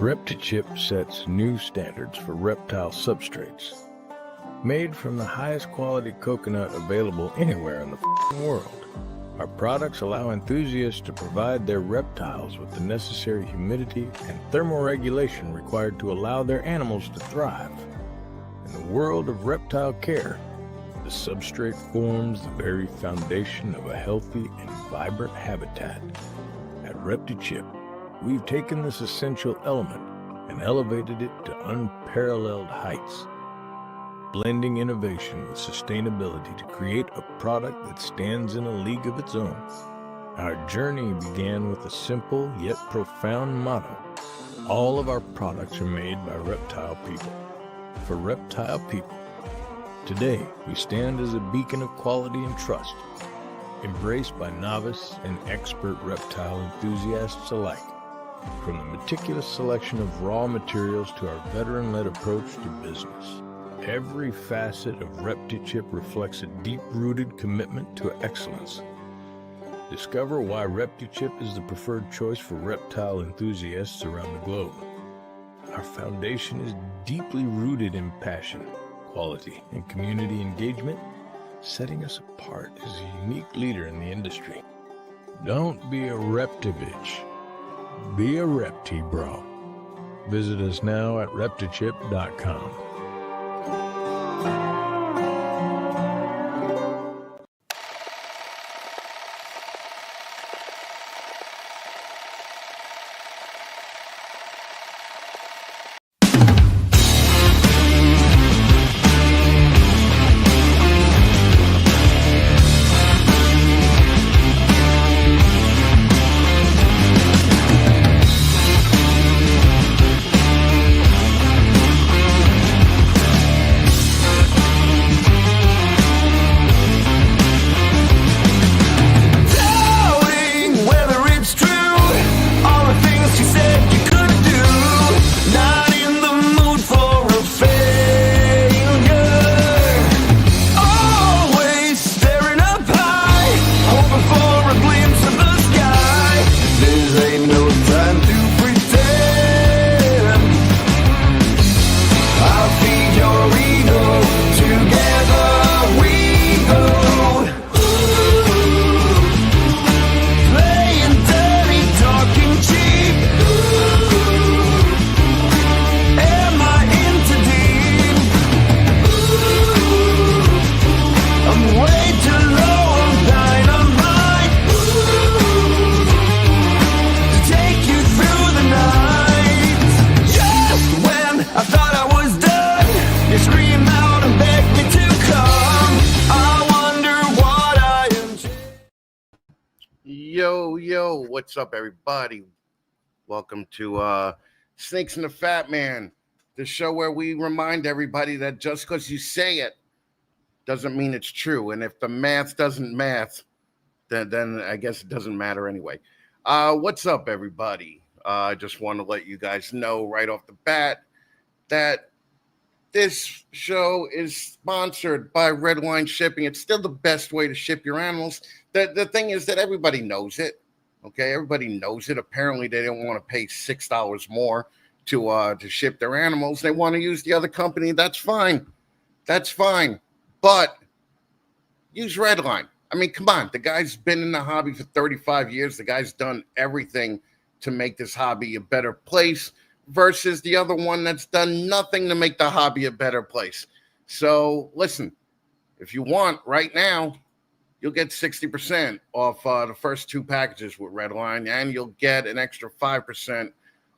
Reptichip sets new standards for reptile substrates. Made from the highest quality coconut available anywhere in the world, our products allow enthusiasts to provide their reptiles with the necessary humidity and thermoregulation required to allow their animals to thrive. In the world of reptile care, the substrate forms the very foundation of a healthy and vibrant habitat. At Reptichip, we've taken this essential element and elevated it to unparalleled heights, blending innovation with sustainability to create a product that stands in a league of its own. Our journey began with a simple yet profound motto: all of our products are made by reptile people, for reptile people. Today, we stand as a beacon of quality and trust, embraced by novice and expert reptile enthusiasts alike. From the meticulous selection of raw materials to our veteran-led approach to business, every facet of Reptichip reflects a deep-rooted commitment to excellence. Discover why Reptichip is the preferred choice for reptile enthusiasts around the globe. Our foundation is deeply rooted in passion, quality, and community engagement, setting us apart as a unique leader in the industry. Don't be a Reptivich. Be a Repti bro. Visit us now at Reptichip.com. What's up, everybody? Welcome to Snakes and the Fat Man, the show where we remind everybody that just because you say it doesn't mean it's true. And if the math doesn't math, then I guess it doesn't matter anyway. What's up, everybody? I just want to let you guys know right off the bat that this show is sponsored by Redline Shipping. It's still the best way to ship your animals. The thing is that everybody knows it. Okay, everybody knows it. Apparently, they don't want to pay $6 more to ship their animals. They want to use the other company. That's fine. That's fine. But use Redline. I mean, come on. The guy's been in the hobby for 35 years. The guy's done everything to make this hobby a better place versus the other one that's done nothing to make the hobby a better place. So, listen, if you want right now, you'll get 60% off the first 2 packages with Redline, and you'll get an extra 5%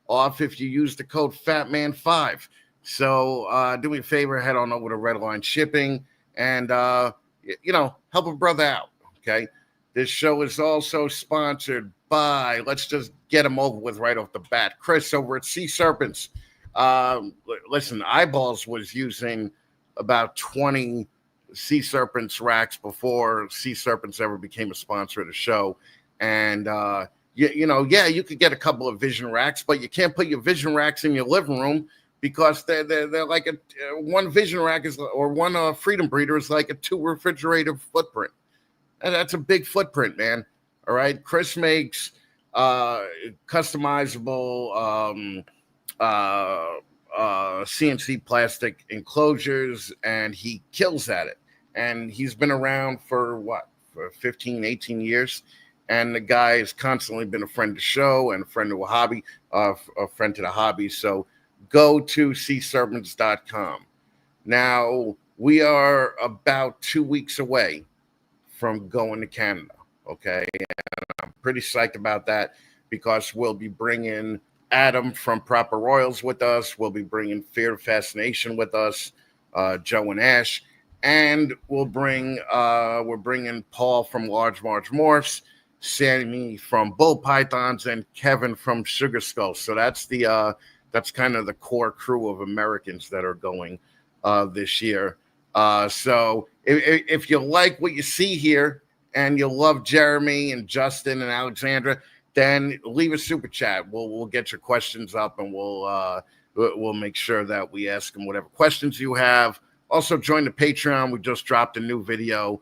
off if you use the code FATMAN5. So do me a favor, head on over to Redline Shipping and, help a brother out, okay? This show is also sponsored by, let's just get them over with right off the bat, Chris over at Sea Serpents. Listen, Eyeballs was using about 20 Sea Serpents racks before Sea Serpents ever became a sponsor of the show. And, you could get a couple of Vision racks, but you can't put your Vision racks in your living room because they're like one Vision rack is, or one Freedom Breeder is like a 2 refrigerator footprint. And that's a big footprint, man. All right. Chris makes customizable CNC plastic enclosures, and he kills at it. And he's been around for 15, 18 years. And the guy has constantly been a friend to the show and a friend to a hobby, a friend to the hobby. So go to seaservants.com. Now, we are about 2 weeks away from going to Canada. Okay. And I'm pretty psyched about that because we'll be bringing Adam from Proper Royals with us. We'll be bringing Fear of Fascination with us, Joe and Ash. And we're bringing Paul from Large Marge Morphs, Sammy from Bull Pythons, and Kevin from Sugar Skulls. So that's kind of the core crew of Americans that are going this year. So if you like what you see here and you love Jeremy and Justin and Alexandra, then leave a super chat. We'll get your questions up, and we'll make sure that we ask them whatever questions you have. Also, join the Patreon. We just dropped a new video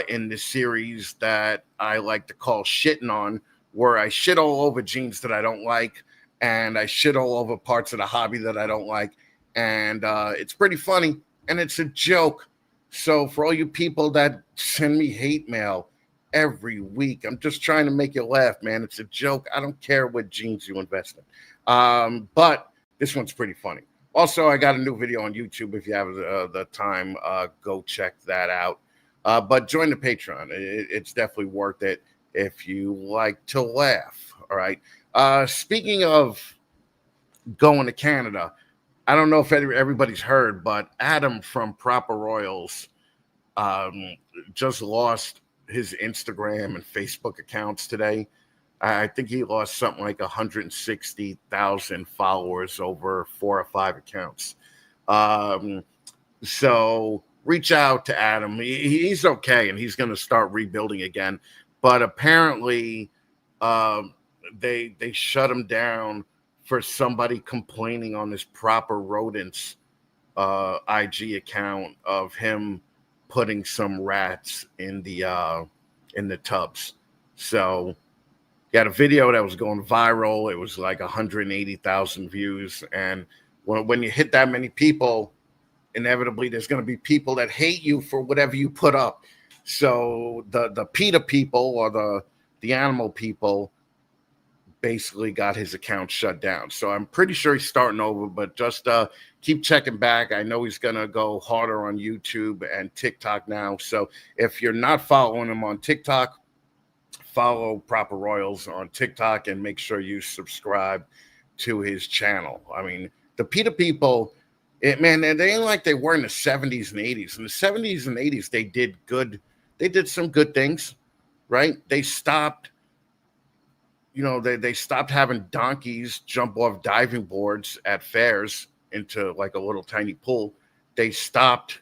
in the series that I like to call Shitting On, where I shit all over jeans that I don't like, and I shit all over parts of the hobby that I don't like. And it's pretty funny, and it's a joke. So for all you people that send me hate mail every week, I'm just trying to make you laugh, man. It's a joke. I don't care what jeans you invest in. But this one's pretty funny. Also, I got a new video on YouTube. If you have the time, go check that out. But join the Patreon. It's definitely worth it if you like to laugh. All right. Speaking of going to Canada, I don't know if everybody's heard, but Adam from Proper Royals just lost his Instagram and Facebook accounts today. I think he lost something like 160,000 followers over 4 or 5 accounts. So reach out to Adam. He's okay, and he's going to start rebuilding again. But apparently, they shut him down for somebody complaining on his Proper Rodents IG account of him putting some rats in the tubs. So got a video that was going viral. It was like 180,000 views. And when you hit that many people, inevitably there's going to be people that hate you for whatever you put up. So the PETA people, or the animal people, basically got his account shut down. So I'm pretty sure he's starting over, but just keep checking back. I know he's going to go harder on YouTube and TikTok now. So if you're not following him on TikTok, follow Proper Royals on TikTok and make sure you subscribe to his channel. I mean, the PETA people, man, they ain't like they were in the 70s and 80s. In the 70s and 80s, they did good. They did some good things, right? They stopped, they stopped having donkeys jump off diving boards at fairs into like a little tiny pool. They stopped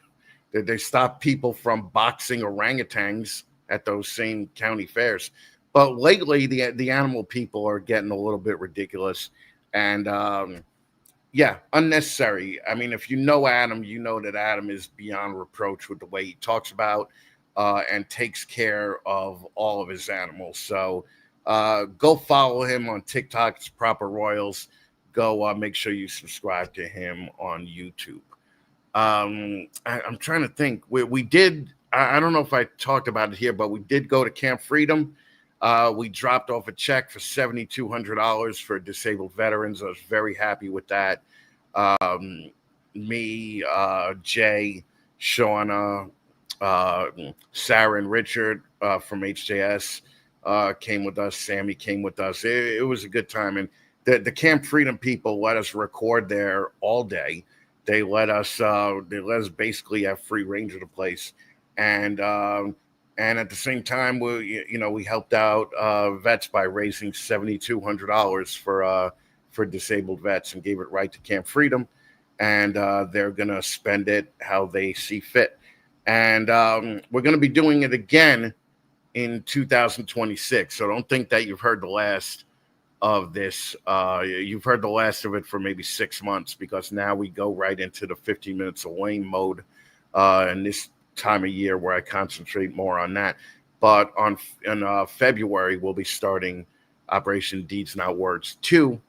people from boxing orangutans at those same county fairs. But lately, the animal people are getting a little bit ridiculous and, unnecessary. I mean, if you know Adam, you know that Adam is beyond reproach with the way he talks about and takes care of all of his animals. So go follow him on TikTok. It's Proper Royals. Go make sure you subscribe to him on YouTube. I'm trying to think. We did. I don't know if I talked about it here, but we did go to Camp Freedom. We dropped off a check for $7,200 for disabled veterans. I was very happy with that. Me, Jay, Shauna, Sarah, and Richard from HJS came with us. Sammy came with us. It was a good time. And the Camp Freedom people let us record there all day. They let us basically have free range of the place. And at the same time, we helped out vets by raising $7,200 for disabled vets and gave it right to Camp Freedom. And they're going to spend it how they see fit. And we're going to be doing it again in 2026. So don't think that you've heard the last of this. You've heard the last of it for maybe 6 months, because now we go right into the 15 minutes of lame mode. And this time of year where I concentrate more on that. But in February, we'll be starting Operation Deeds Not Words 2,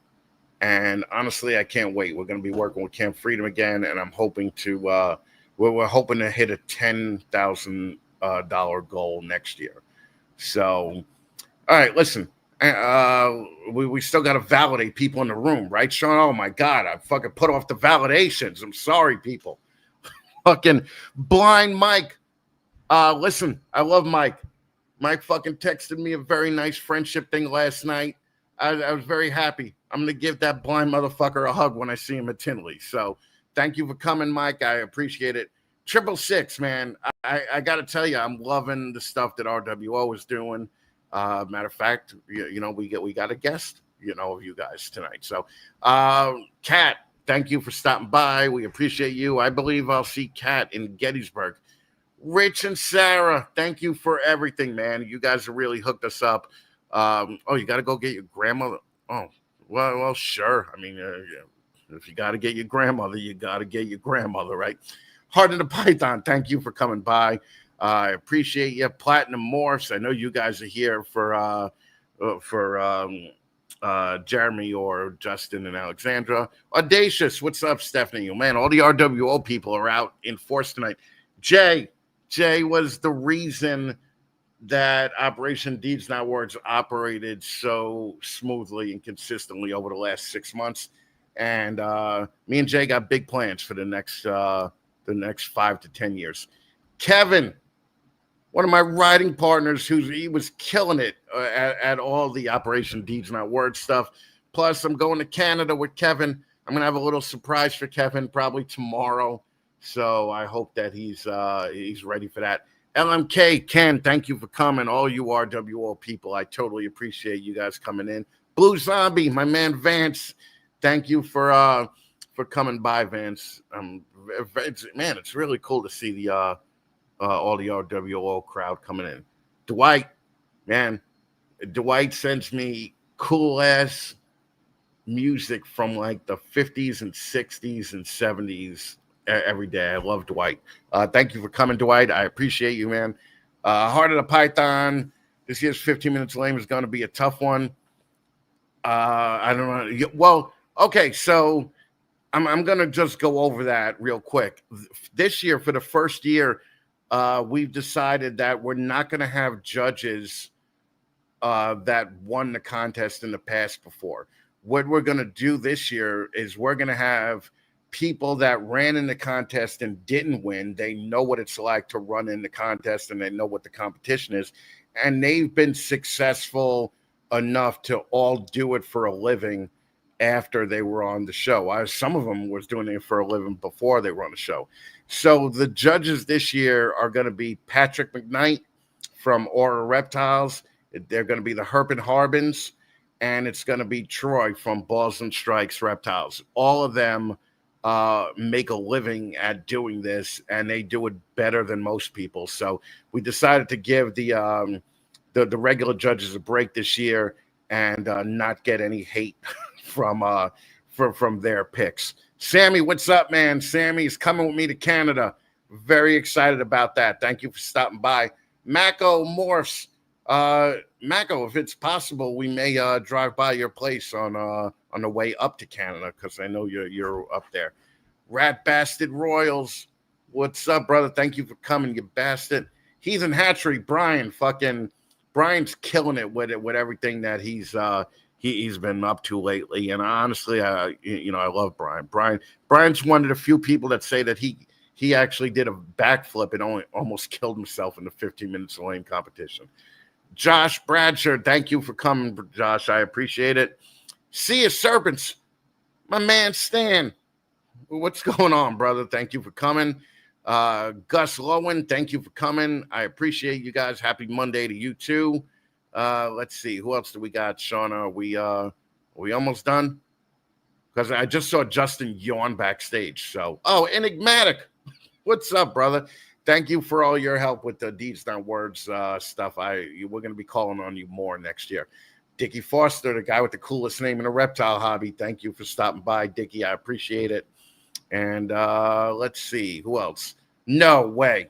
And honestly, I can't wait. We're going to be working with Camp Freedom again, and I'm hoping to we're hoping to hit a $10,000 goal next year. So, all right, listen. We still got to validate people in the room, right, Sean? Oh my God, I fucking put off the validations. I'm sorry, people. Fucking blind Mike. Listen, I love Mike. Mike fucking texted me a very nice friendship thing last night. I was very happy. I'm gonna give that blind motherfucker a hug when I see him at Tinley. So thank you for coming, Mike. I appreciate it. 666, man. I gotta tell you, I'm loving the stuff that RWO is doing. Matter of fact, we got a guest, of you guys tonight. So, Kat, thank you for stopping by. We appreciate you. I believe I'll see Kat in Gettysburg. Rich and Sarah, thank you for everything, man. You guys have really hooked us up. You got to go get your grandmother. Oh, well, sure. I mean, if you got to get your grandmother, you got to get your grandmother, right? Heart of the Python, thank you for coming by. I appreciate you. Platinum Morphs, I know you guys are here for Jeremy or Justin and Alexandra. Audacious, what's up, Stephanie? Man, all the RWO people are out in force tonight. Jay was the reason that Operation Deeds Not Words operated so smoothly and consistently over the last 6 months. And me and Jay got big plans for the next 5 to 10 years. Kevin, one of my writing partners, he was killing it at all the Operation Deeds Not Words stuff. Plus, I'm going to Canada with Kevin. I'm going to have a little surprise for Kevin probably tomorrow. So I hope that he's ready for that. LMK, Ken, thank you for coming. All you RWO people, I totally appreciate you guys coming in. Blue Zombie, my man Vance, thank you for coming by, Vance. It's really cool to see the all the RWO crowd coming in. Dwight sends me cool ass music from like the 50s and 60s and 70s every day. I love Dwight. Thank you for coming, Dwight. I appreciate you, man. Heart of the Python. This year's 15 Minutes Lame is going to be a tough one. I don't know. Well, okay, so I'm going to just go over that real quick. This year, for the first year, we've decided that we're not going to have judges that won the contest in the past before. What we're going to do this year is we're going to have people that ran in the contest and didn't win. They know what it's like to run in the contest, and they know what the competition is, and they've been successful enough to all do it for a living after they were on the show. Some of them was doing it for a living before they were on the show. So the judges this year are going to be Patrick McKnight from Aura Reptiles. They're going to be the Herp and Harbins, and it's going to be Troy from Balls and Strikes Reptiles. All of them make a living at doing this, and they do it better than most people. So we decided to give the regular judges a break this year and not get any hate from their picks. Sammy, what's up, man? Sammy's coming with me to Canada. Very excited about that. Thank you for stopping by. Mako Morphs. Mako, if it's possible, we may drive by your place on the way up to Canada, because I know you're up there. Rat Bastard Royals, what's up, brother? Thank you for coming, you bastard. Heathen Hatchery, Brian's killing it with everything that he's been up to lately. And honestly, I love Brian. Brian's one of the few people that say that he actually did a backflip and almost killed himself in the 15 Minutes Lane competition. Josh Bradshaw, thank you for coming, Josh. I appreciate it. Sea of Serpents, my man Stan. What's going on, brother? Thank you for coming. Gus Lowen, thank you for coming. I appreciate you guys. Happy Monday to you too. Let's see. Who else do we got, Shauna? Are we almost done? Because I just saw Justin yawn backstage. So, Enigmatic. What's up, brother? Thank you for all your help with the Deeds Not Words stuff. We're going to be calling on you more next year. Dickie Foster, the guy with the coolest name in the reptile hobby. Thank you for stopping by, Dickie. I appreciate it. And let's see. Who else? No way.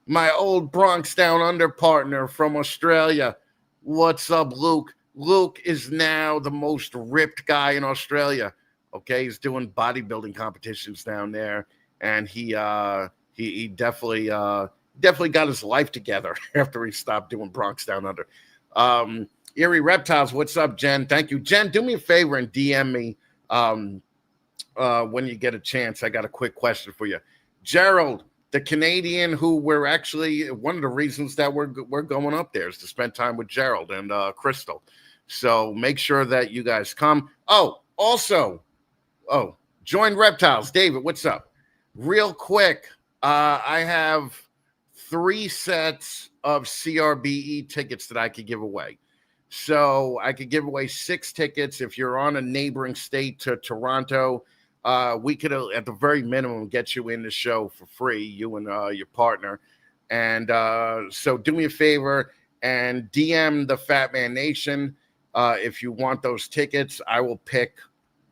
My old Bronx Down Under partner from Australia. What's up, Luke? Luke is now the most ripped guy in Australia. Okay, he's doing bodybuilding competitions down there, and he definitely got his life together after he stopped doing Bronx Down Under. Erie Reptiles, what's up, Jen? Thank you, Jen. Do me a favor and DM me when you get a chance. I got a quick question for you, Gerald, the Canadian who we're actually, one of the reasons that we're going up there is to spend time with Gerald and Crystal. So make sure that you guys come. Also, join Reptiles. David, what's up? Real quick, I have 3 sets of CRBE tickets that I could give away. So I could give away 6 tickets. If you're on a neighboring state to Toronto, we could, at the very minimum, get you in the show for free, you and your partner. And so do me a favor and DM the Fatman Nation. If you want those tickets, I will pick,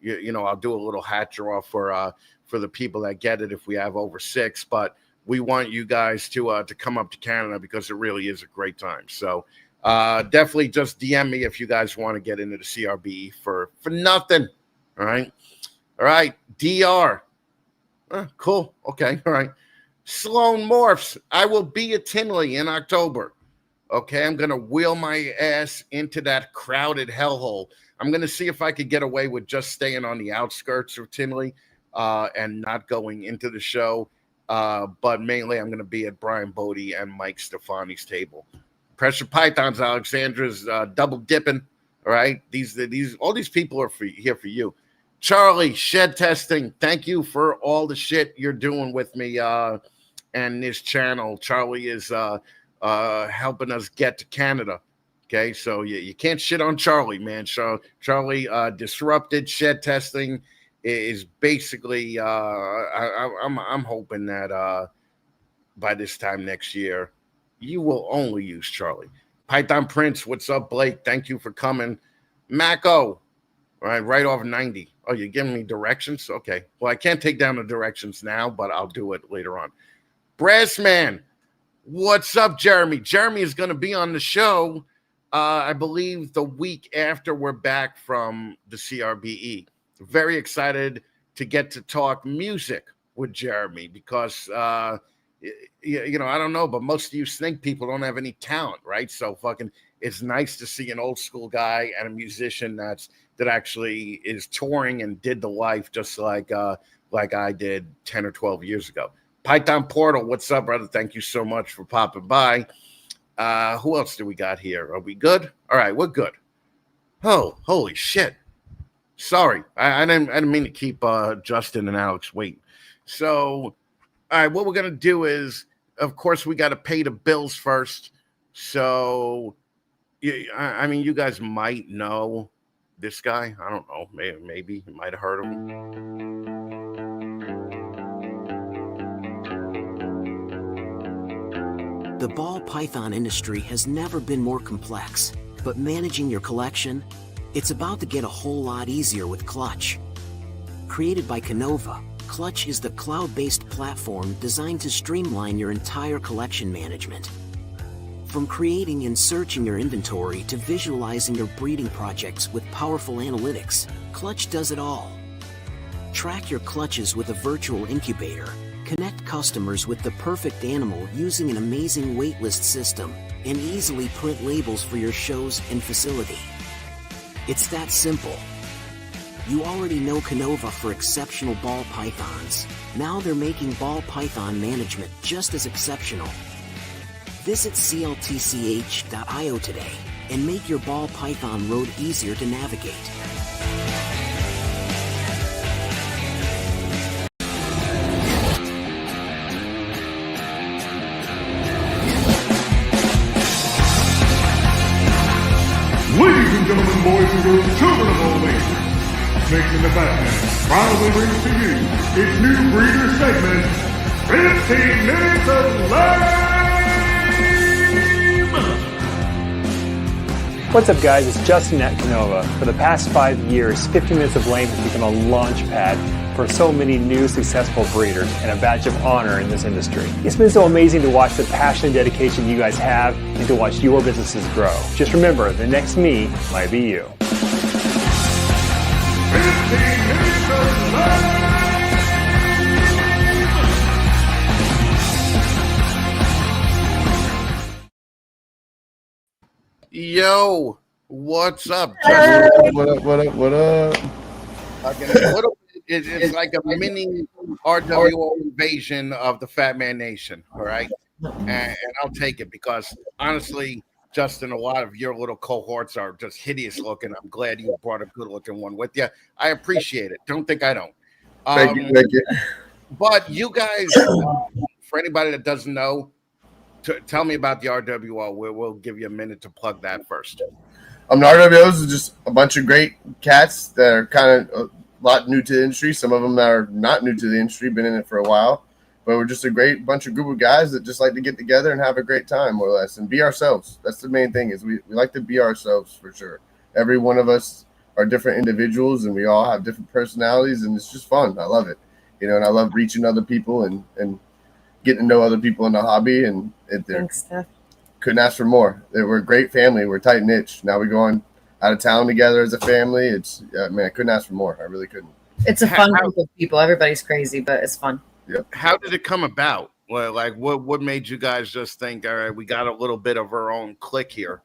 I'll do a little hat draw for the people that get it if we have over 6. But we want you guys to come up to Canada because it really is a great time. So definitely just DM me if you guys want to get into the CRBE for nothing. All right. DR. Cool. Okay. All right. Sloan Morphs. I will be at Tinley in October. Okay. I'm going to wheel my ass into that crowded hellhole. I'm going to see if I could get away with just staying on the outskirts of Tinley and not going into the show. But mainly I'm going to be at Brian Bodie and Mike Stefani's table. Pressure Pythons, Alexandra's double dipping. All right. All these people are here for you. Charlie, Shedtesting, thank you for all the shit you're doing with me and this channel. Charlie is helping us get to Canada. Okay, so you can't shit on Charlie, man. So Charlie disrupted Shedtesting is basically. I'm hoping that by this time next year, you will only use Charlie. Python Prince, what's up, Blake? Thank you for coming. Mako, right off 90. Oh, you're giving me directions? Okay. Well, I can't take down the directions now, but I'll do it later on. Brassman, what's up, Jeremy? Jeremy is going to be on the show, I believe, the week after we're back from the CRBE. Very excited to get to talk music with Jeremy because, I don't know, but most of you snake people don't have any talent, right? So it's nice to see an old school guy and a musician that actually is touring and did the life just like I did 10 or 12 years ago. Python Portal, what's up, brother? Thank you so much for popping by. Who else do we got here? Are we good? All right, we're good. Oh, holy shit. Sorry. I didn't mean to keep Justin and Alex waiting. So, all right, what we're going to do is, of course, we got to pay the bills first. So, I mean, you guys might know this guy. I don't know. Maybe you might have heard of him. The ball python industry has never been more complex, but managing your collection, it's about to get a whole lot easier with Clutch. Created by Canova, Clutch is the cloud-based platform designed to streamline your entire collection management. From creating and searching your inventory to visualizing your breeding projects with powerful analytics, Clutch does it all. Track your clutches with a virtual incubator, connect customers with the perfect animal using an amazing waitlist system, and easily print labels for your shows and facility. It's that simple. You already know Canova for exceptional ball pythons. Now they're making ball python management just as exceptional. Visit cltch.io today and make your ball python road easier to navigate. Ladies and gentlemen, boys and girls, children of all ages, Snakes in the Fatman proudly brings to you its new breeder segment, 15 Minutes of Lame! What's up, guys? It's Justin at Canova. For the past 5 years, 15 Minutes of Lame has become a launch pad for so many new successful breeders and a badge of honor in this industry. It's been so amazing to watch the passion and dedication you guys have and to watch your businesses grow. Just remember, the next me might be you. 15 minutes of life. Yo, what's up, Hey. Justin? What up? It's like a mini RWO invasion of the Fatman Nation, all right? And I'll take it because honestly, Justin, a lot of your little cohorts are just hideous looking. I'm glad you brought a good looking one with you. I appreciate it. Don't think I don't. Thank you. But you guys, for anybody that doesn't know, tell me about the RWO. We'll give you a minute to plug that first. The RWOs is just a bunch of great cats that are kind of a lot new to the industry. Some of them that are not new to the industry, been in it for a while. But we're just a great bunch of group of guys that just like to get together and have a great time, more or less, and be ourselves. That's the main thing, is we like to be ourselves for sure. Every one of us are different individuals, and we all have different personalities, and it's just fun. I love it. And I love reaching other people and getting to know other people in the hobby, and couldn't ask for more. We're a great family. We're tight knit. Now we're going out of town together as a family. It's I couldn't ask for more. I really couldn't. It's a fun group of people. Everybody's crazy, but it's fun. Yep. How did it come about? Well, like what made you guys just think, all right, we got a little bit of our own clique here?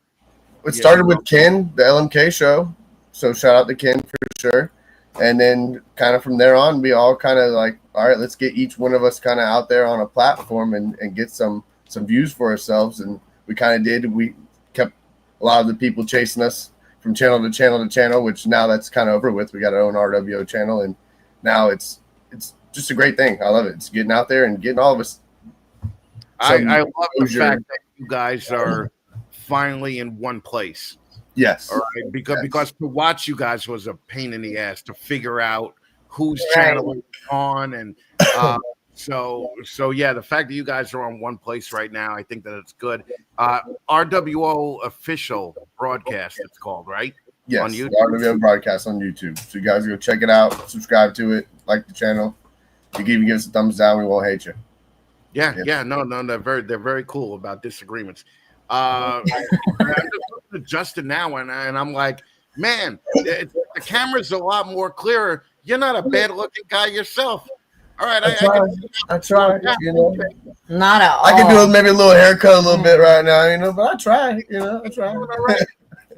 It started with Ken, the LMK show. So shout out to Ken for sure. And then kind of from there on, we all kind of like, all right, let's get each one of us kind of out there on a platform and get some views for ourselves. And we kind of did. We kept a lot of the people chasing us from channel to channel to channel, which now that's kind of over with. We got our own RWO channel, and now it's just a great thing. I love it. It's getting out there and getting all of us. I love the fact that you guys are finally in one place. Yes. All right. Because to watch you guys was a pain in the ass to figure out whose channel was on. And so yeah, the fact that you guys are on one place right now, I think that it's good. RWO official broadcast, it's called, right? Yes. On YouTube. RWO broadcast on YouTube. So you guys go check it out, subscribe to it, like the channel. You can even give us a thumbs down. We won't hate you. Yeah. No, they're very cool about disagreements. I'm just looking at Justin now, and I'm like, man, the camera's a lot more clearer. You're not a bad looking guy yourself. All right, I try. Not at all. I can do maybe a little haircut a little bit right now, but I try. I try.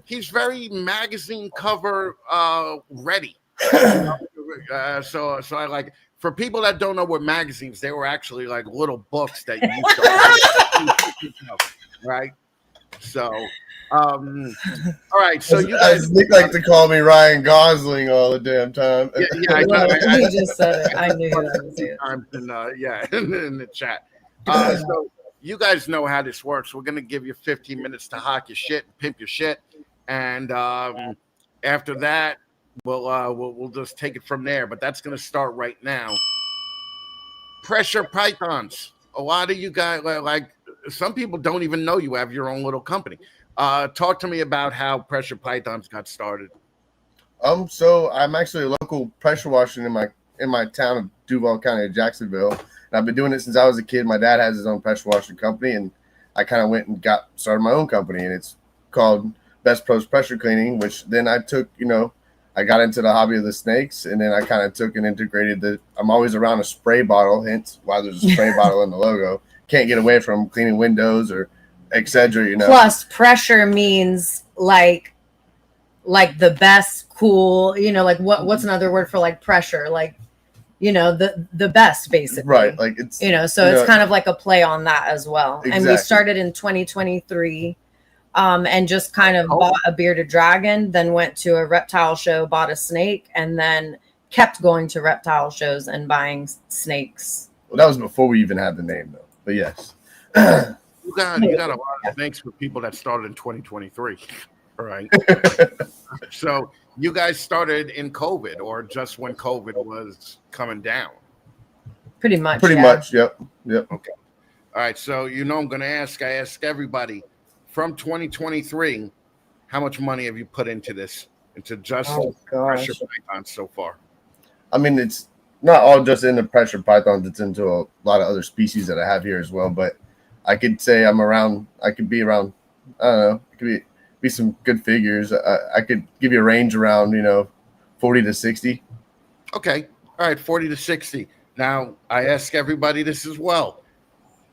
He's very magazine cover ready. So I like. For people that don't know what magazines, they were actually like little books that you used to right? So, all right. So you guys like to call me Ryan Gosling all the damn time. Yeah, I just said it. I knew that was it. In the chat. So you guys know how this works. We're gonna give you 15 minutes to hawk your shit, pimp your shit, and after that, we'll just take it from there. But that's gonna start right now. Pressure pythons. A lot of you guys, like some people don't even know you have your own little company. Talk to me about how Pressure Pythons got started. So I'm actually a local pressure washer in my town of Duval County, Jacksonville, and I've been doing it since I was a kid. My dad has his own pressure washing company, and I kind of went and started my own company, and it's called Best Pros Pressure Cleaning. Which then I took, I got into the hobby of the snakes, and then I kind of took and integrated I'm always around a spray bottle, hence why there's a spray bottle in the logo. Can't get away from cleaning windows or etc. Plus, pressure means like the best, cool. Like what's another word for like pressure? Like, the best, basically. Right. Like it's so it's kind of like a play on that as well. Exactly. And we started in 2023. And just kind of bought a bearded dragon, then went to a reptile show, bought a snake, and then kept going to reptile shows and buying snakes. Well, that was before we even had the name, though. But yes. You got a lot of snakes for people that started in 2023. All right. So you guys started in COVID or just when COVID was coming down? Pretty much. Yep. Okay. All right. So, I'm going to ask everybody, from 2023, how much money have you put into this, into just pressure pythons so far? I mean, it's not all just into pressure pythons. It's into a lot of other species that I have here as well. But I could say I could be around, I don't know, it could be some good figures. I could give you a range around, 40 to 60. Okay. All right. 40 to 60. Now, I ask everybody this as well.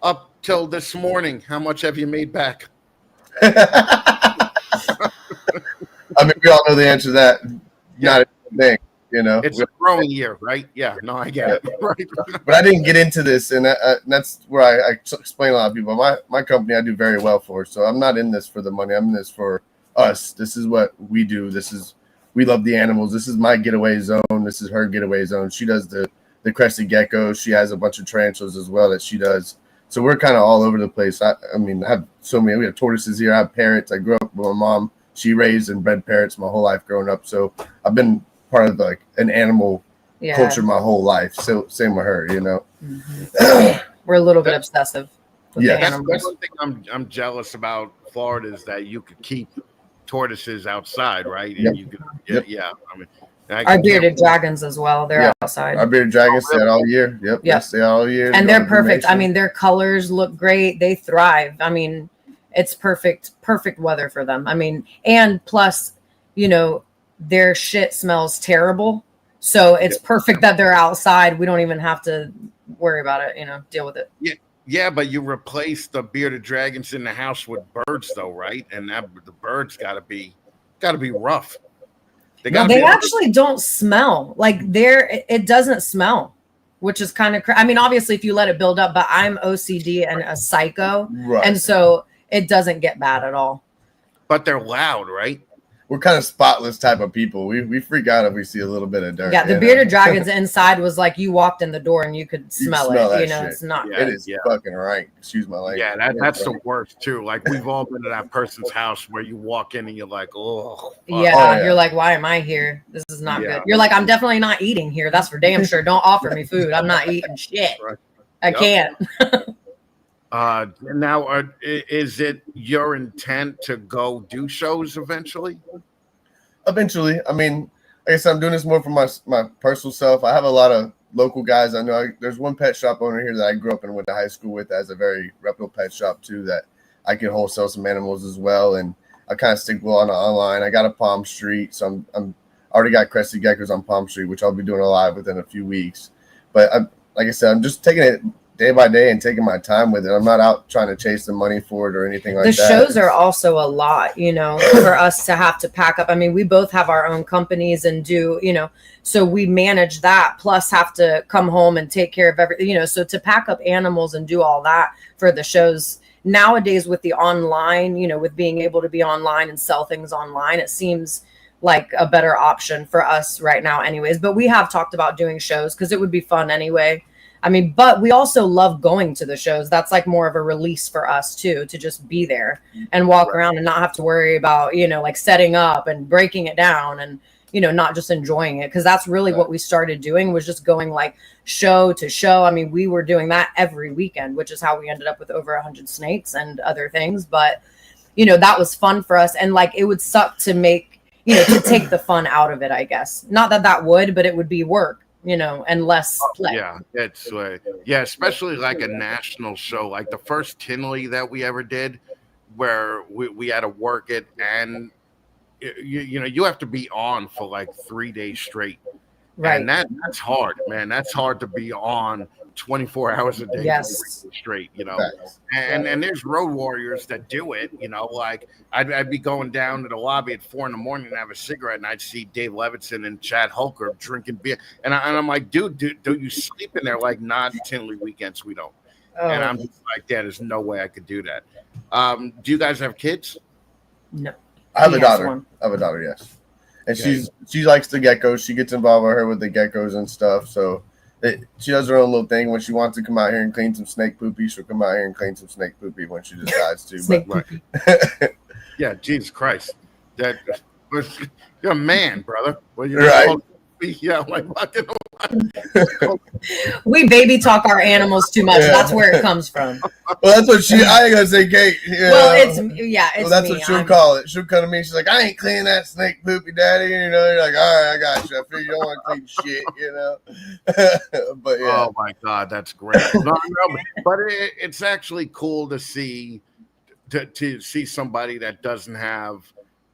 Up till this morning, how much have you made back? I mean, we all know the answer to that. Yeah. Not a thing, It's a growing year, right? Yeah, no, I get it. Right. But I didn't get into this, and that's where I explain a lot of people. My company I do very well for, so I'm not in this for the money. I'm in this for us. This is what we do. We love the animals. This is my getaway zone. This is her getaway zone. She does the crested geckos. She has a bunch of tarantulas as well that she does. So we're kind of all over the place. I mean, I have so many. We have tortoises here. I have parrots. I grew up with my mom. She raised and bred parrots my whole life growing up. So I've been part of like an animal culture my whole life. So same with her, Mm-hmm. We're a little bit obsessive with the animals. That's one thing I'm jealous about Florida is that you could keep tortoises outside, right? And you could, yeah. I mean, our bearded dragons as well. They're outside. Our bearded dragons stay out all year. Yep. They stay out all year. And they're perfect. I mean, their colors look great. They thrive. I mean, it's perfect weather for them. I mean, and plus, their shit smells terrible. So it's perfect that they're outside. We don't even have to worry about it, deal with it. Yeah, but you replace the bearded dragons in the house with birds though, right? And the birds gotta be rough. They actually don't smell like it doesn't smell, which is kind of I mean, obviously if you let it build up, but I'm OCD and a psycho. Right. And so it doesn't get bad at all. But they're loud, right? We're kind of spotless type of people. We freak out if we see a little bit of dirt. Yeah, the bearded dragons inside was like you walked in the door and you could smell it. It's not. It is fucking rank. Excuse my language. Yeah, that's the worst too. Like we've all been to that person's house where you walk in and you're like, oh. You're like, why am I here? This is not good. You're like, I'm definitely not eating here. That's for damn sure. Don't offer me food. I'm not eating shit. Right. I can't. Now, is it your intent to go do shows eventually? Eventually. I mean, like I said, I'm doing this more for my personal self. I have a lot of local guys. I know there's one pet shop owner here that I grew up and went to high school with that has a very reputable pet shop too that I can wholesale some animals as well. And I kind of stick well on the online. I got a Palm Street, so I'm already got crested geckos on Palm Street, which I'll be doing a live within a few weeks. But like I said, I'm just taking it day by day and taking my time with it. I'm not out trying to chase the money for it or anything like that. The shows are also a lot, for us to have to pack up. I mean, we both have our own companies and do, so we manage that plus have to come home and take care of everything, so to pack up animals and do all that for the shows nowadays with the online, with being able to be online and sell things online, it seems like a better option for us right now anyways. But we have talked about doing shows because it would be fun anyway. I mean, but we also love going to the shows. That's like more of a release for us too, to just be there and walk around and not have to worry about, like setting up and breaking it down and, not just enjoying it. Cause that's really what we started doing was just going like show to show. I mean, we were doing that every weekend, which is how we ended up with over 100 snakes and other things. But, that was fun for us. And like, it would suck to make, to take the fun out of it, I guess. Not that would, but it would be work. And less play. Yeah, it's especially like a national show, like the first Tinley that we ever did, where we had to work it, and you have to be on for like 3 days straight, right? And that's hard, man. That's hard to be on 24 hours a day, straight, and there's road warriors that do it, like I'd be going down to the lobby at 4 a.m. and have a cigarette, and I'd see Dave Levinson and Chad Holker drinking beer, and I'm like, dude, do you sleep in there? Like, not Tinley weekends, we don't. And I'm just like, there's no way I could do that. Do you guys have kids? No, I have a daughter. Yes, and she likes the geckos. She gets involved with her with the geckos and stuff, so. She does her own little thing. When she wants to come out here and clean some snake poopy, she'll come out here and clean some snake poopy when she decides to. Yeah, Jesus Christ. You're a man, brother. Well, right. Yeah, like, We baby talk our animals too much. That's where it comes from. Well, that's what I ain't gonna say, Kate. Well, it's that's me. what she'll call it. She'll come to me. She's like, I ain't cleaning that snake poopy, daddy. You know, you're like, all right, I got you. I figure you don't want to clean shit, you know. But yeah. Oh my God, that's great. No, but it's actually cool to see somebody that doesn't have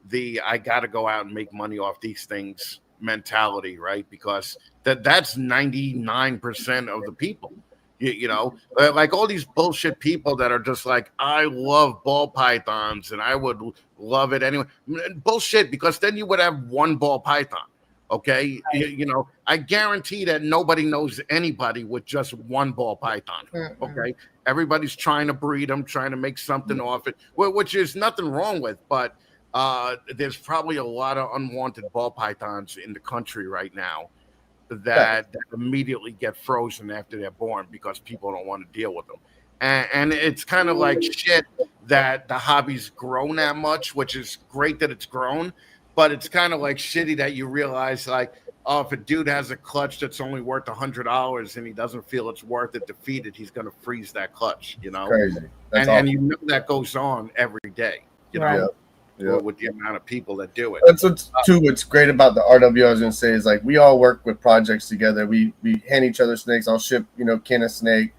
the I got to go out and make money off these things mentality, right? Because that's 99% of the people. You know, like all these bullshit people that are just like, I love ball pythons and I would love it anyway. Bullshit, because then you would have one ball python. Okay. You know, I guarantee that nobody knows anybody with just one ball python. Okay. Everybody's trying to breed them, trying to make something off it, which is nothing wrong with, but there's probably a lot of unwanted ball pythons in the country right now that immediately get frozen after they're born because people don't want to deal with them. And it's kind of like shit that the hobby's grown that much, which is great that it's grown, but it's kind of like shitty that you realize, like, oh, if a dude has a clutch that's only worth $100 and he doesn't feel it's worth it to feed it, he's going to freeze that clutch, you know? Crazy. And you know that goes on every day, you know? Yep. With the amount of people that do it. That's what's great about the RW. I was gonna say is like we all work with projects together. We hand each other snakes. I'll ship, you know, Ken a snake.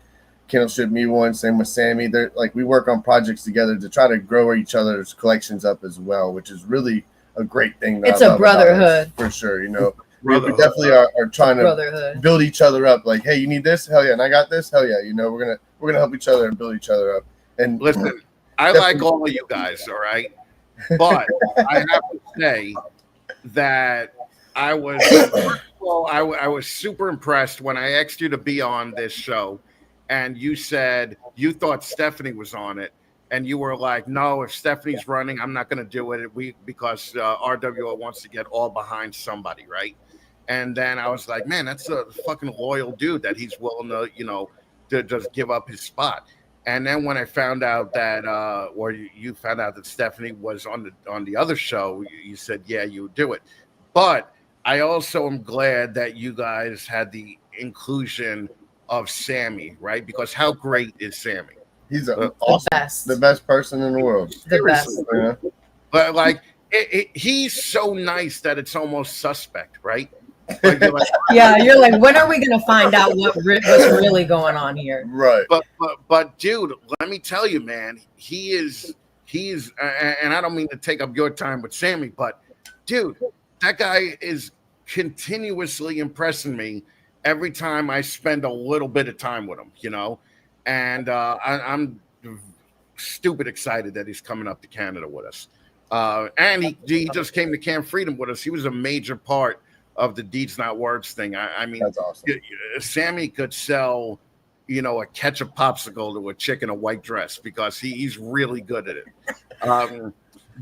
Ken will ship me one. Same with Sammy. They're like we work on projects together to try to grow each other's collections up as well, which is really a great thing. It's a brotherhood for sure. You know, we definitely are trying to build each other up. Like, hey, you need this? Hell yeah! And I got this? Hell yeah! You know, we're gonna help each other and build each other up. And listen, I like all of you guys. All right. But I have to say that I was super impressed when I asked you to be on this show, and you said you thought Stephanie was on it, and you were like, "No, if Stephanie's running, I'm not going to do it because RWO wants to get all behind somebody, right?" And then I was like, "Man, that's a fucking loyal dude that he's willing to, you know, to just give up his spot." And then when I found out that, or you found out that Stephanie was on the other show, you said, yeah, you would do it. But I also am glad that you guys had the inclusion of Sammy, right? Because how great is Sammy? He's awesome, the best person in the world. The best. Yeah. But like, he's so nice that it's almost suspect, right? Like, you're like, you're like, when are we going to find out what's really going on here? Right. But dude, let me tell you, man, he's, and I don't mean to take up your time with Sammy, but dude, that guy is continuously impressing me every time I spend a little bit of time with him, you know? And I'm stupid excited that he's coming up to Canada with us. And he just came to Camp Freedom with us. He was a major part of the Deeds Not Words thing. I mean, that's awesome. Sammy could sell, you know, a ketchup popsicle to a chick in a white dress because he's really good at it.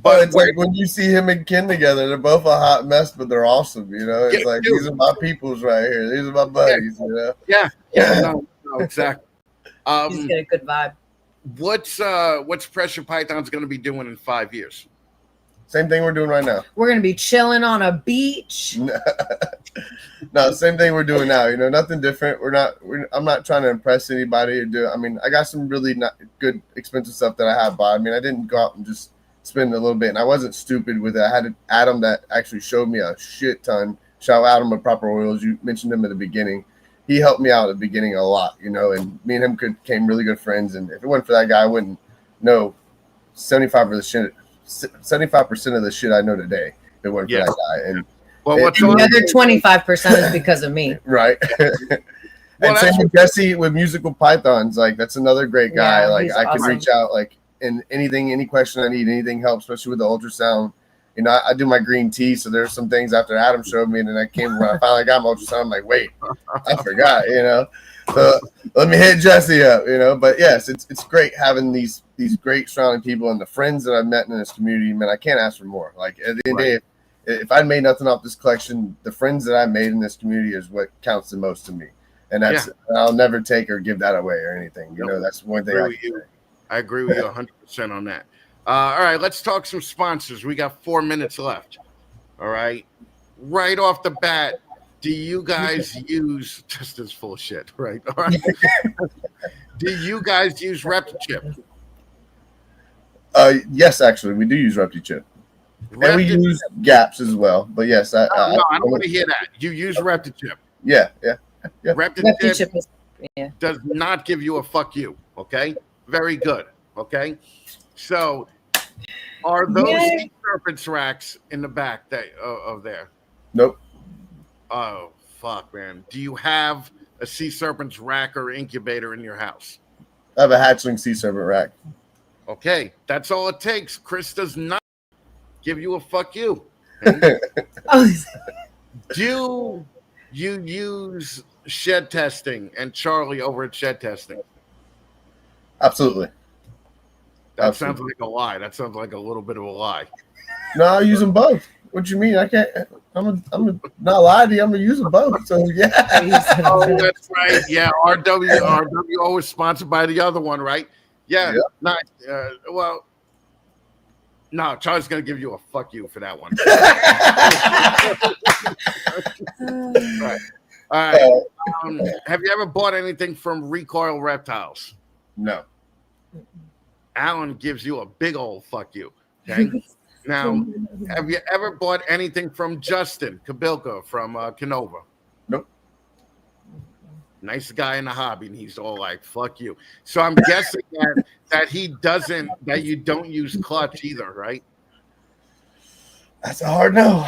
But it's like when you see him and Ken together, they're both a hot mess, but they're awesome. You know, it's like, dude, these are my peoples right here. These are my buddies. You know. Yeah. No, exactly. He's got a good vibe. What's Pressure Python's going to be doing in 5 years? Same thing we're doing right now. We're going to be chilling on a beach. No, same thing we're doing now. You know, nothing different. I'm not trying to impress anybody or do. I mean, I got some really not good, expensive stuff that I have bought. I mean, I didn't go out and just spend a little bit, and I wasn't stupid with it. I had an Adam that actually showed me a shit ton. Shout out Adam of Proper Oils. You mentioned him at the beginning. He helped me out at the beginning a lot, you know, and me and him became really good friends. And if it wasn't for that guy, I wouldn't know 75% of the shit I know today. If it wasn't for that guy. And the other 25% is because of me. Right. And same with Jesse with Musical Pythons. Like, that's another great guy. Like, I can reach out, like, and any question I need, anything helps, especially with the ultrasound. You know, I do my green tea, so there's some things after Adam showed me, and then when I finally got my ultrasound, I'm like, wait, I forgot, you know. So let me hit Jesse up, you know. But yes, it's great having these great surrounding people and the friends that I've met in this community. Man, I can't ask for more. Like, at the end of the day, if I'd made nothing off this collection, the friends that I made in this community is what counts the most to me. And that's I'll never take or give that away or anything. You know, that's one thing I agree with you 100% on that. All right, let's talk some sponsors. We got 4 minutes left. All right. Right off the bat, Do you guys use just as full of shit, right? All right. Do you guys use Reptichip? Yes, actually, we do use Reptichip. And we use gaps as well. But yes, no, I don't want to hear that. You use Reptichip. Yeah. Reptichip does not give you a fuck you. Okay, very good. Okay, so are those sea serpents racks in the back of there? Nope. Oh fuck, man! Do you have a sea serpent's rack or incubator in your house? I have a hatchling sea serpent rack. Okay, that's all it takes. Chris does not give you a fuck you. Do you use Shedtesting and Charlie over at Shedtesting? Absolutely. That sounds like a lie. That sounds like a little bit of a lie. No, I use them both. What you mean? I can't. I'm not lying to you. I'm gonna use them both. So yeah. Oh, that's right. Yeah, RWO is sponsored by the other one, right? Yeah. Yep. Not. Well. No, Charlie's gonna give you a fuck you for that one. Right. All right. Have you ever bought anything from Recoil Reptiles? No. Alan gives you a big old fuck you. Okay. Now, have you ever bought anything from Justin Kabilka from Canova? Nope. Nice guy in the hobby, and he's all like, fuck you. So I'm guessing that you don't use clutch either, right? That's a hard no.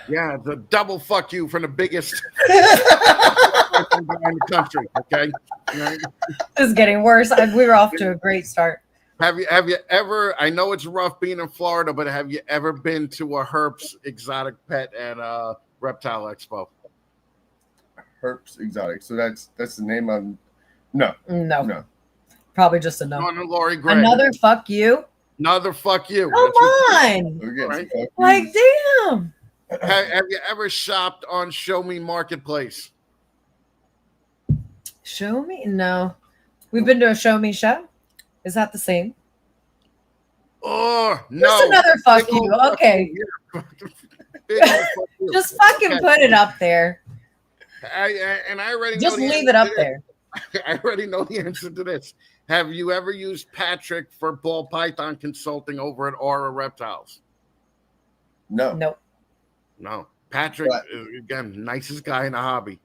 Yeah, the double fuck you from the biggest guy in the country, okay? Right? This is getting worse. We were off to a great start. Have you ever, I know it's rough being in Florida, but have you ever been to a Herps exotic pet at Reptile Expo? Herps exotic. So that's the name of No. Probably just a no. Lori Gray. Another fuck you. Another fuck you. Come on. Right? Like, damn. Have you ever shopped on Show Me Marketplace? Show Me? No. We've been to a Show Me show. Is that the same? Oh, no. Just another fuck you. Okay. Just fucking put it up there. I already just leave it up there. I already know the answer to this. Have you ever used Patrick for ball python consulting over at Aura Reptiles? No. Nope. No. Patrick, again, nicest guy in the hobby.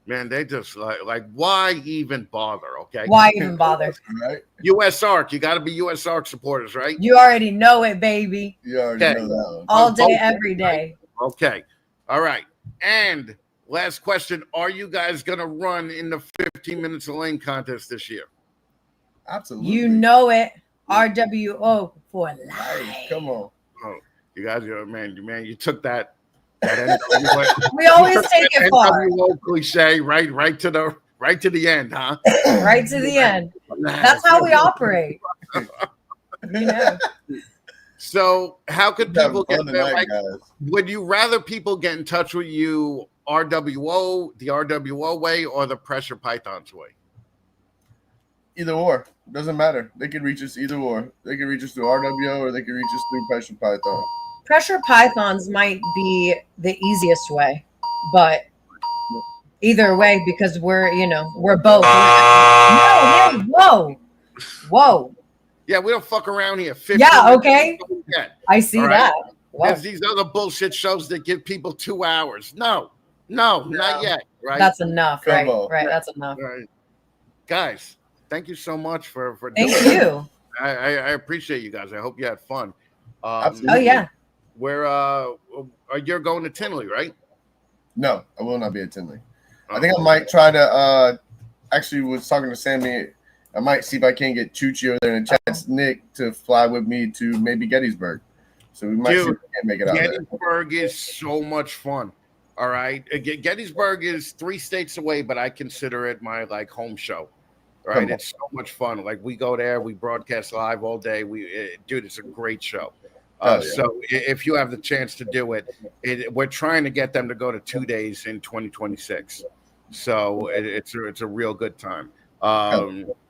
Man, they just like why even bother? Okay. Why even bother? Right. USARK. You got to be USARK supporters, right? You already know it, baby. You already know that one. All day, every day. Okay. All right. And last question: are you guys gonna run in the 15 minutes of lane contest this year? Absolutely. You know it. RWO for life. Hey, come on. Oh, you guys, man, you took that. We always take it far. Cliche, right to the end, huh? Right to the end. That's how we operate. You know. So, how could people get there? Like, would you rather people get in touch with you the RWO way, or the Pressure Pythons way? Either or. Doesn't matter. They can reach us either or. They can reach us through RWO or they can reach us through Pressure Python. Pressure pythons might be the easiest way, but either way, because we're both. No, hey, whoa. Yeah, we don't fuck around here. Yeah, okay. I see that. There's these other bullshit shows that give people 2 hours. No, not yet. Right? That's enough. Right. That's enough. Right. Guys, thank you so much for thank doing you. It. I appreciate you guys. I hope you had fun. Oh yeah. Where you're going to Tinley, right? No, I will not be at Tinley. I think I might try to actually was talking to Sammy. I might see if I can get Chuchi over there and chance Nick to fly with me to maybe Gettysburg. So we might see if we can make it out there. Gettysburg is so much fun. All right. Gettysburg is 3 states away, but I consider it my home show. Right. It's so much fun. Like we go there, we broadcast live all day. Dude, it's a great show. So if you have the chance to do it, we're trying to get them to go to 2 days in 2026. So it's a real good time.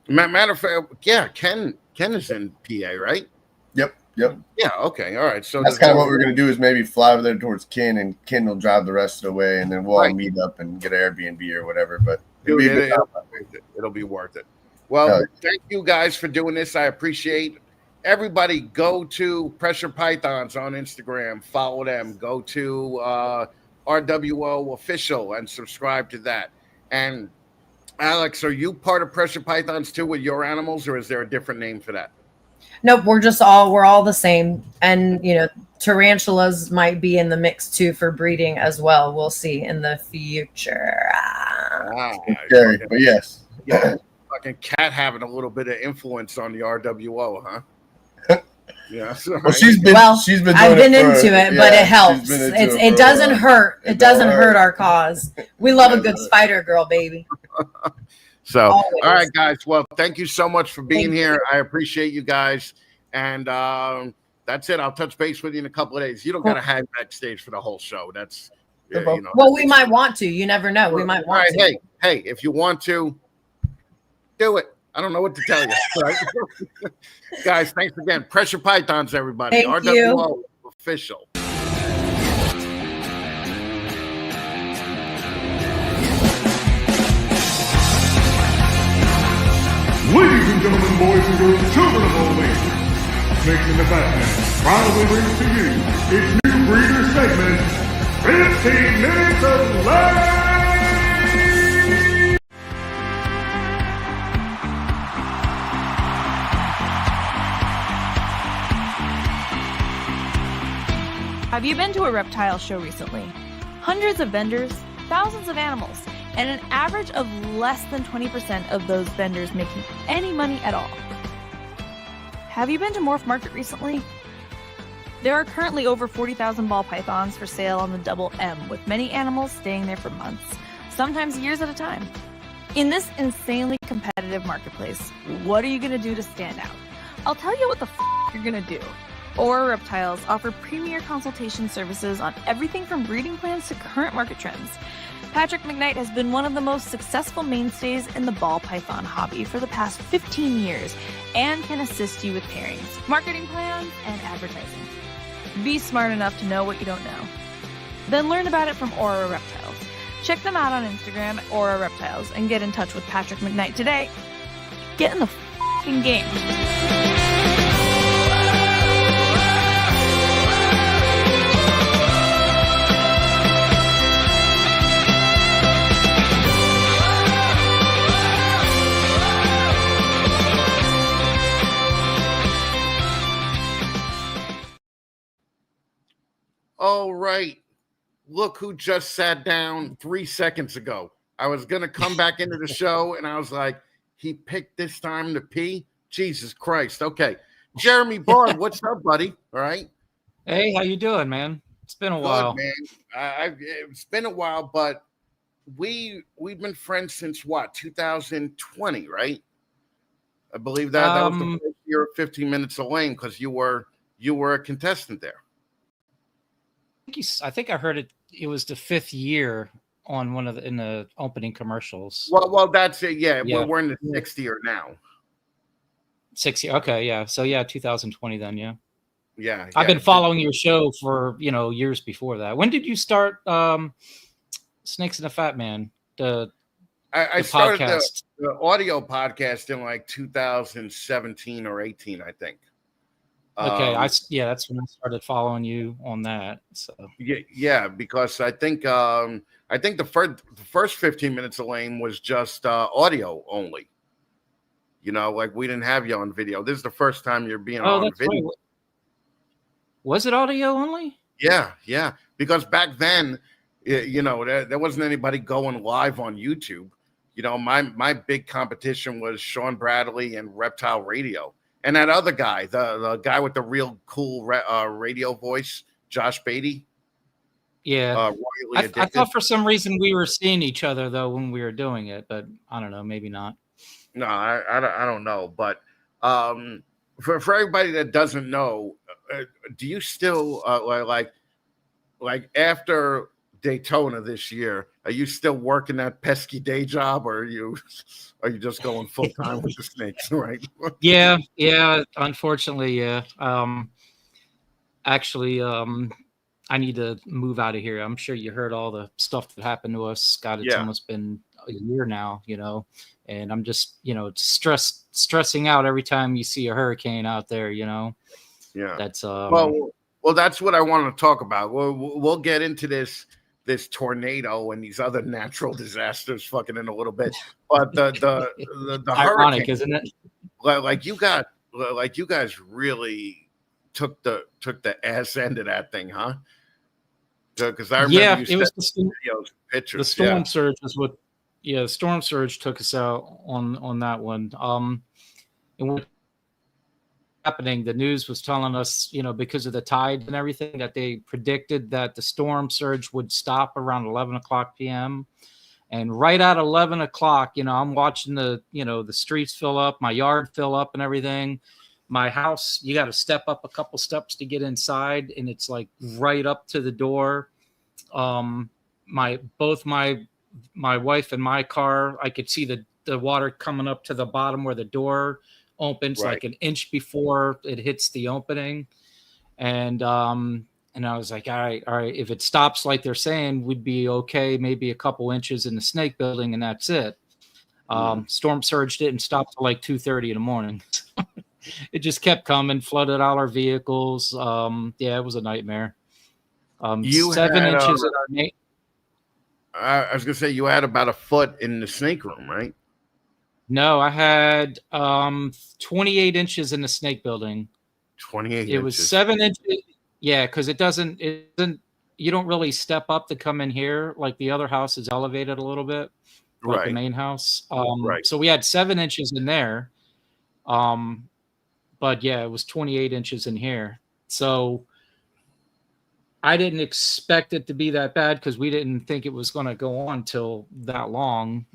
Matter of fact, yeah, Ken is in PA, right? Yep. Yep. Yeah. Okay. All right. So that's kind of what we're gonna do is maybe fly over there towards Ken, and Ken will drive the rest of the way, and then we'll all meet up and get an Airbnb or whatever. But it'll be worth it. Well, thank you guys for doing this. I appreciate everybody. Go to Pressure Pythons on Instagram. Follow them. Go to RWO Official and subscribe to that. And Alex, are you part of Pressure Pythons too with your animals, or is there a different name for that? Nope, we're all the same. And tarantulas might be in the mix too for breeding as well. We'll see in the future. Scary, but yes. Yeah, fucking cat having a little bit of influence on the RWO, huh? Yeah. Well, she's been doing I've been into it, but it helps. It doesn't hurt. It doesn't hurt our cause. We love a good spider girl, baby. So, always. All right, guys. Well, thank you so much for being here. I appreciate you guys. And that's it. I'll touch base with you in a couple of days. You don't got to hang backstage for the whole show. That's, well, we might want to. You never know. We might want to. Hey, if you want to, do it. I don't know what to tell you. Right? Guys, thanks again. Pressure Pythons, everybody. Thank RWO you. Official. Ladies and gentlemen, boys and girls, children of all ages, Snakes in the Fatman proudly brings to you its new breeder segment, 15 Minutes of Life! Have you been to a reptile show recently? Hundreds of vendors, thousands of animals, and an average of less than 20% of those vendors making any money at all. Have you been to Morph Market recently? There are currently over 40,000 ball pythons for sale on the Double M, with many animals staying there for months, sometimes years at a time. In this insanely competitive marketplace, what are you going to do to stand out? I'll tell you what the you're going to do. Aura Reptiles offer premier consultation services on everything from breeding plans to current market trends. Patrick McKnight has been one of the most successful mainstays in the ball python hobby for the past 15 years and can assist you with pairings, marketing plans, and advertising. Be smart enough to know what you don't know. Then learn about it from Aura Reptiles. Check them out on Instagram at Aura Reptiles and get in touch with Patrick McKnight today. Get in the f***ing game. All right. Look who just sat down 3 seconds ago. I was going to come back into the show, and I was like, he picked this time to pee? Jesus Christ. Okay. Jeremy Baud, what's up, buddy? All right. Hey, how you doing, man? It's been a while. Man. It's been a while, but we've been friends since what, 2020, right? I believe that was the first year of 15 Minutes of Lane, because you were a contestant there. I think I heard it. It was the 5th year on one of in the opening commercials. Well, that's it. Yeah. We're in the 6th year now. 6 year. Okay, yeah. So 2020 then. Yeah. Yeah. I've been following your show for years before that. When did you start Snakes in the Fatman? I started the audio podcast in like 2017 or 18, I think. Okay, that's when I started following you on that. So yeah, because I think the first 15 Minutes of Lane was just audio only. Like we didn't have you on video. This is the first time you're being on video. Right. Was it audio only? Yeah. Because back then, there wasn't anybody going live on YouTube. My big competition was Sean Bradley and Reptile Radio. And that other guy, the guy with the real cool radio voice, Josh Beatty. Yeah. I thought for some reason we were seeing each other, though, when we were doing it. But I don't know. Maybe not. No, I don't know. But for everybody that doesn't know, do you still, like after Daytona this year, are you still working that pesky day job, or are you just going full time with the snakes, right? Yeah. Unfortunately, yeah. actually, I need to move out of here. I'm sure you heard all the stuff that happened to us. God, it's almost been a year now, and I'm just, stressing out every time you see a hurricane out there, Yeah. That's well, that's what I want to talk about. We'll get into this tornado and these other natural disasters fucking in a little bit. But the ironic, hurricane, isn't it? Like you guys really took the ass end of that thing, huh? Because I remember it was pictures. The storm surge is what. Yeah, the storm surge took us out on that one. And what happening? The news was telling us, because of the tide and everything, that they predicted that the storm surge would stop around 11 o'clock p.m. And right at 11 o'clock, I'm watching the streets fill up, my yard fill up, and everything. My house, you got to step up a couple steps to get inside, and it's like right up to the door. Both my wife and my car, I could see the water coming up to the bottom where the door opens, like an inch before it hits the opening. And I was like, all right, if it stops like they're saying, we'd be okay, maybe a couple inches in the snake building, and that's it. Storm surge didn't stop till like 2:30 in the morning. It just kept coming, flooded all our vehicles. It was a nightmare. 7 inches in our I was gonna say you had about a foot in the snake room, right? No, I had 28 inches in the snake building. 28 inches. It was 7 inches. Yeah, because it doesn't. You don't really step up to come in here. Like the other house is elevated a little bit, like the main house. So we had 7 inches in there. But yeah, it was 28 inches in here. So I didn't expect it to be that bad because we didn't think it was going to go on till that long.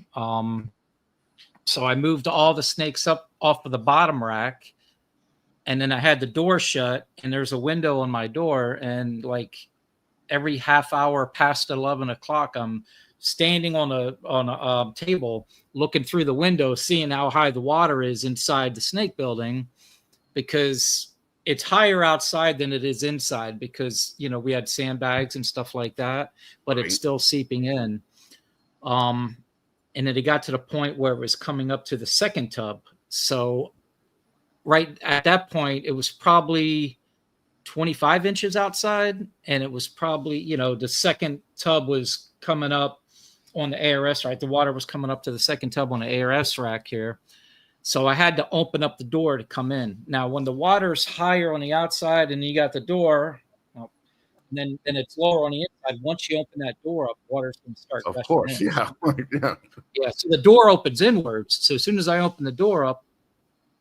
So I moved all the snakes up off of the bottom rack, and then I had the door shut, and there's a window on my door, and like every half hour past 11 o'clock, I'm standing on a table looking through the window, seeing how high the water is inside the snake building, because it's higher outside than it is inside because, we had sandbags and stuff like that, but it's still seeping in. And then it got to the point where it was coming up to the second tub. So right at that point, it was probably 25 inches outside. And it was probably, the second tub was coming up on the ARS, right? The water was coming up to the second tub on the ARS rack here. So I had to open up the door to come in. Now, when the water's higher on the outside and you got the door, then it's lower on the inside. Once you open that door up, water's going to start. Of course, in. Yeah. Yeah, so the door opens inwards. So as soon as I opened the door up,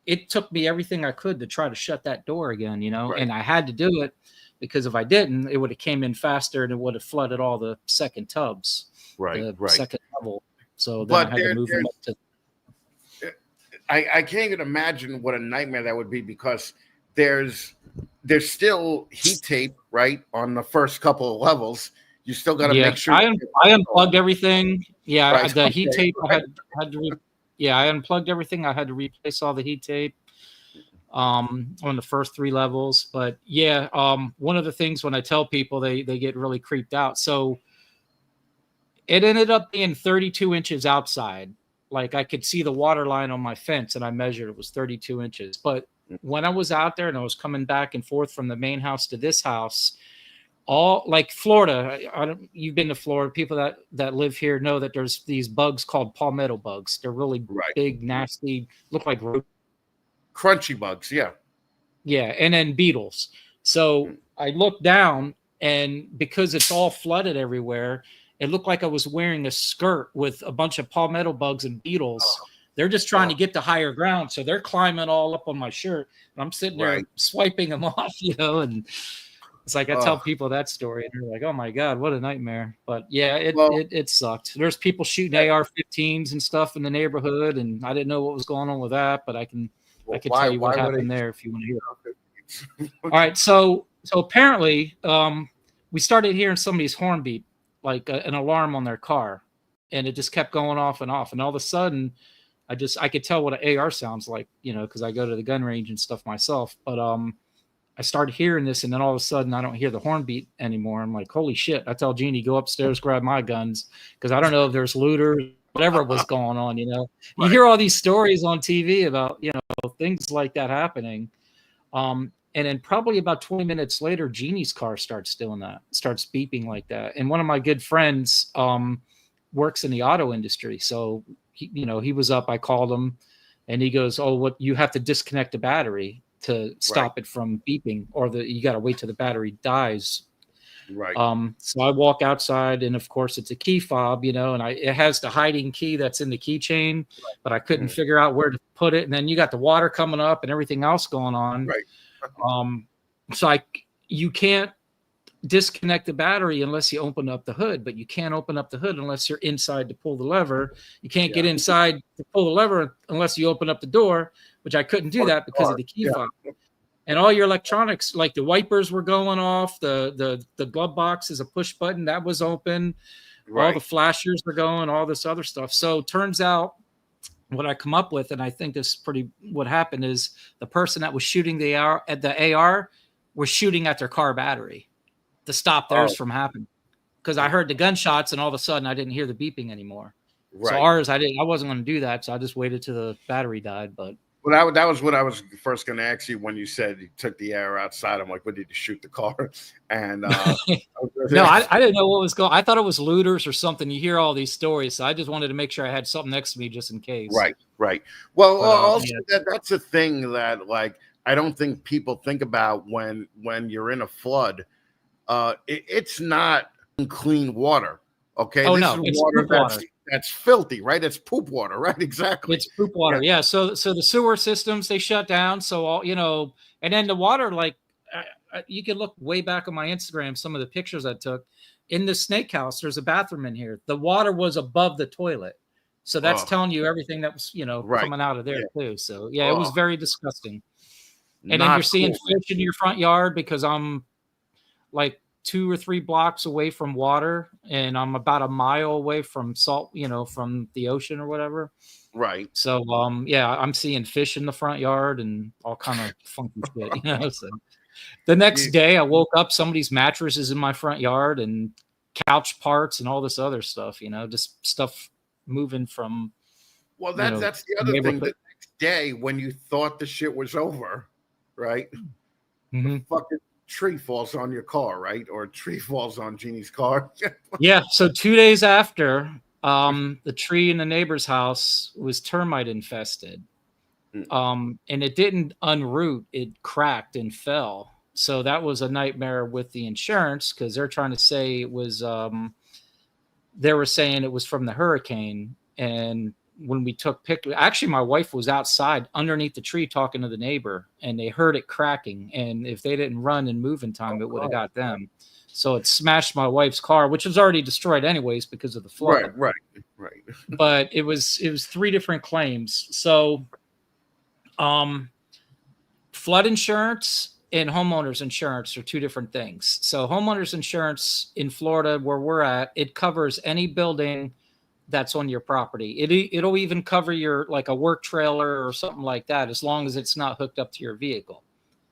it took me everything I could to try to shut that door again, and I had to do it because if I didn't, it would have came in faster and it would have flooded all the second tubs, the second level. So then I had to move them up to. I can't even imagine what a nightmare that would be because there's still heat tape, right, on the first couple of levels. You still got to make sure. I unplugged everything. Yeah, the heat tape I had to. I unplugged everything. I had to replace all the heat tape on the first 3 levels. But one of the things when I tell people, they get really creeped out. So it ended up being 32 inches outside. Like I could see the water line on my fence and I measured it was 32 inches. But when I was out there and I was coming back and forth from the main house to this house, all like Florida, you've been to Florida, people that live here know that there's these bugs called palmetto bugs. They're really big, nasty, look like crunchy bugs. Yeah. Yeah. And then beetles. So I looked down and because it's all flooded everywhere, it looked like I was wearing a skirt with a bunch of palmetto bugs and beetles. They're just trying to get to higher ground. So they're climbing all up on my shirt. And I'm sitting there swiping them off, and it's like I tell people that story. And they're like, oh, my God, what a nightmare. But, it sucked. There's people shooting AR-15s and stuff in the neighborhood. And I didn't know what was going on with that. But I can tell you what happened there if you want to hear. All right. So apparently we started hearing somebody's horn beep. Like an alarm on their car, and it just kept going off and off. And all of a sudden I could tell what an AR sounds like, because I go to the gun range and stuff myself. But I started hearing this, and then all of a sudden I don't hear the horn beat anymore. I'm like, holy shit. I tell Jeannie, go upstairs, grab my guns, because I don't know if there's looters, whatever was going on, you know. You hear all these stories on TV about, you know, things like that happening. And then probably about 20 minutes later, Jeannie's car starts doing that, starts beeping like that. And one of my good friends works in the auto industry. So, he was up, I called him, and he goes, oh, what, you have to disconnect the battery to stop it from beeping, or you got to wait till the battery dies. Right. So I walk outside, and of course it's a key fob, you know, and it has the hiding key that's in the keychain, but I couldn't figure out where to put it. And then you got the water coming up and everything else going on. Right. So you can't disconnect the battery unless you open up the hood, but you can't open up the hood unless you're inside to pull the lever. You can't get inside to pull the lever unless you open up the door, which I couldn't do that because of the key fob. And all your electronics, like the wipers were going off, the glove box is a push button that was open, all the flashers were going, all this other stuff. So turns out what I come up with, and I think this is pretty what happened, is the person that was shooting the AR was shooting at their car battery to stop theirs from happening. Because I heard the gunshots, and all of a sudden I didn't hear the beeping anymore. Right. So ours, I wasn't going to do that, so I just waited till the battery died. But well, that was what I was first going to ask you when you said you took the air outside. I'm like, what, did you shoot the car? And no, I didn't know what was going on. I thought it was looters or something. You hear all these stories, so I just wanted to make sure I had something next to me just in case. Right. Well, also that's a thing that, like, I don't think people think about when you're in a flood. It's not clean water. Okay. Oh, this no, is it's water that's filthy, right? It's poop water, right? Exactly. It's poop water. Yeah. So the sewer systems, they shut down. So all, and then the water, like you can look way back on my Instagram, some of the pictures I took in the snake house. There's a bathroom in here. The water was above the toilet. So that's telling you everything that was, coming out of there too. So yeah, it was very disgusting. And then you're seeing fish in your front yard because I'm like 2 or 3 blocks away from water, and I'm about a mile away from salt, from the ocean or whatever. Right. So, I'm seeing fish in the front yard and all kind of funky shit, So the next day I woke up, somebody's mattress is in my front yard and couch parts and all this other stuff, just stuff moving from. Well, that's the other thing. The next day when you thought the shit was over, right? Mm-hmm. Fucking tree falls on your car, right? Or a tree falls on Jeannie's car. Yeah. So 2 days after, the tree in the neighbor's house was termite infested. And it didn't unroot, it cracked and fell. So that was a nightmare with the insurance because they're trying to say it was, they were saying it was from the hurricane. And when we took pictures, actually my wife was outside underneath the tree talking to the neighbor, and they heard it cracking. And if they didn't run and move in time, it would have got them. So it smashed my wife's car, which was already destroyed anyways because of the flood. Right. But it was 3 different claims. So, flood insurance and homeowners insurance are 2 different things. So homeowners insurance in Florida, where we're at, it covers any building that's on your property. It'll even cover your, like, a work trailer or something like that, as long as it's not hooked up to your vehicle.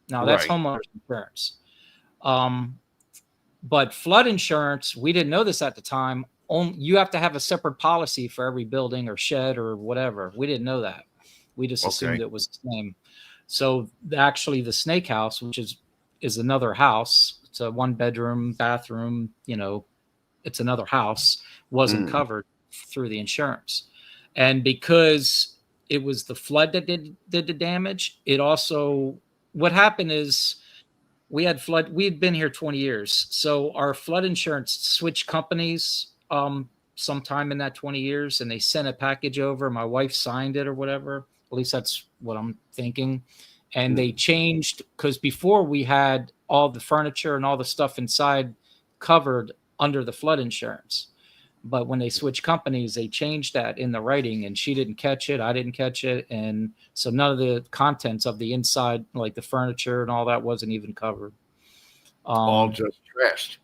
Now that's homeowners insurance. But flood insurance, we didn't know this at the time. You have to have a separate policy for every building or shed or whatever. We didn't know that. We just assumed it was the same. So actually the snake house, which is another house, it's a 1-bedroom, bathroom, it's another house, wasn't covered through the insurance. And because it was the flood that did the damage, it also, what happened is we had been here 20 years. So our flood insurance switched companies sometime in that 20 years, and they sent a package over. My wife signed it or whatever. At least that's what I'm thinking. And they changed, because before we had all the furniture and all the stuff inside covered under the flood insurance. But when they switched companies, they changed that in the writing, and she didn't catch it. I didn't catch it. And so none of the contents of the inside, like the furniture and all that, wasn't even covered. All just trashed.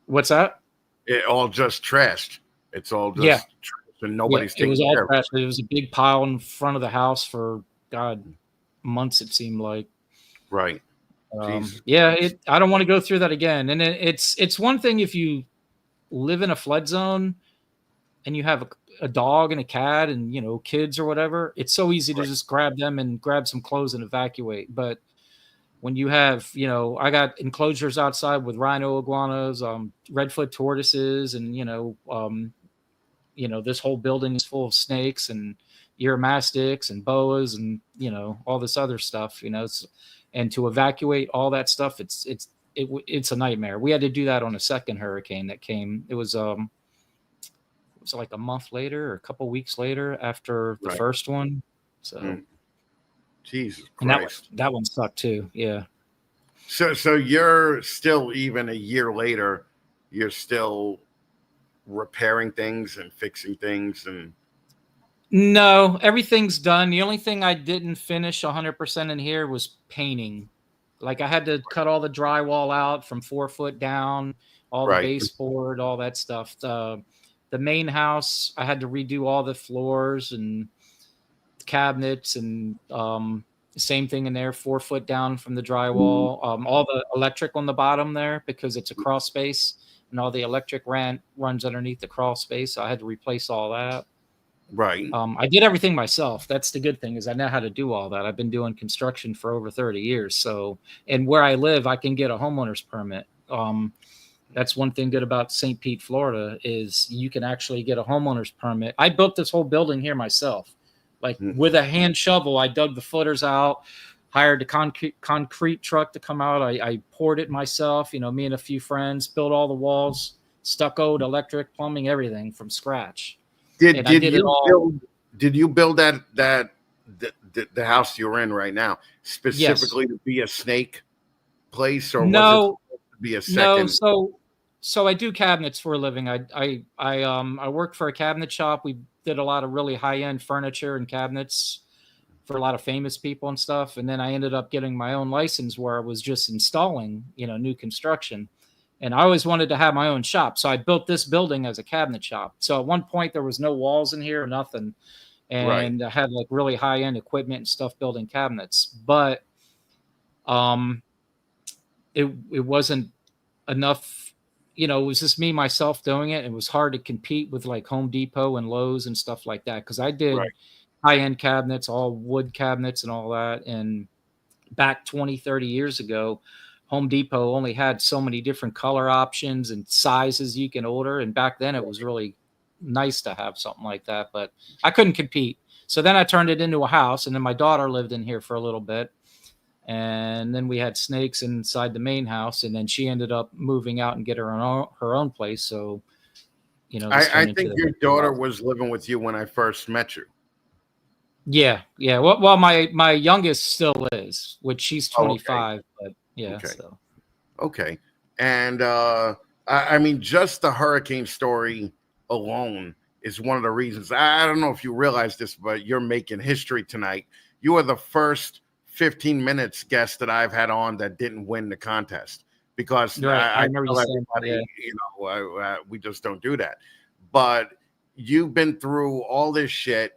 What's that? It all just trashed. It's all just trashed, and nobody's taking care of it. It was all trashed. It was a big pile in front of the house for, God, months, it seemed like. Right. I don't want to go through that again. And it's one thing if you live in a flood zone and you have a dog and a cat and, you know, kids or whatever, it's so easy to just grab them and grab some clothes and evacuate. But when you have, you know, I got enclosures outside with rhino iguanas, redfoot tortoises, and, this whole building is full of snakes and earmastics and boas and, you know, all this other stuff, you know, and to evacuate all that stuff, it's a nightmare. We had to do that on a second hurricane that came. It was like a month later or a couple weeks later after the first one. So Jesus and Christ. that one sucked too. Yeah. So you're still, even a year later, you're still repairing things and fixing things and. No, everything's done. The only thing I didn't finish 100% in here was painting. Like I had to cut all the drywall out from 4 foot down, all the baseboard, all that stuff. The main house, I had to redo all the floors and cabinets and same thing in there, 4 foot down from the drywall. All the electric on the bottom there, because it's a crawl space and all the electric runs underneath the crawl space. So I had to replace all that. Right. I did everything myself. That's the good thing, is I know how to do all that. I've been doing construction for over 30 years. So, and where I live, I can get a homeowner's permit. That's one thing good about St. Pete, Florida, is you can actually get a homeowner's permit. I built this whole building here myself. Like with a hand shovel, I dug the footers out, hired a concrete truck to come out. I poured it myself, you know, me and a few friends, built all the walls, stuccoed, electric, plumbing, everything from scratch. Did you build the house you're in right now specifically to be a snake place, or was it to be a second? No, so I do cabinets for a living. I worked for a cabinet shop. We did a lot of really high-end furniture and cabinets for a lot of famous people and stuff. And then I ended up getting my own license where I was just installing, you know, new construction. And I always wanted to have my own shop. So I built this building as a cabinet shop. So at one point there was no walls in here, nothing. And I had like really high-end equipment and stuff building cabinets. But it wasn't enough, you know, it was just me, myself doing it. It was hard to compete with like Home Depot and Lowe's and stuff like that. Cause I did high-end cabinets, all wood cabinets and all that. And back 20, 30 years ago, Home Depot only had so many different color options and sizes you can order. And back then it was really nice to have something like that, but I couldn't compete. So then I turned it into a house, and then my daughter lived in here for a little bit. And then we had snakes inside the main house, and then she ended up moving out and get her own place. So, you know, I think your daughter was living with you when I first met you. Yeah. Well, my youngest still is, which she's 25, but yeah. Okay. So. Okay. And I mean, just the hurricane story alone is one of the reasons. I don't know if you realize this, but you're making history tonight. You are the first 15 minutes guest that I've had on that didn't win the contest, because I tell everybody, you know, we just don't do that. But you've been through all this shit,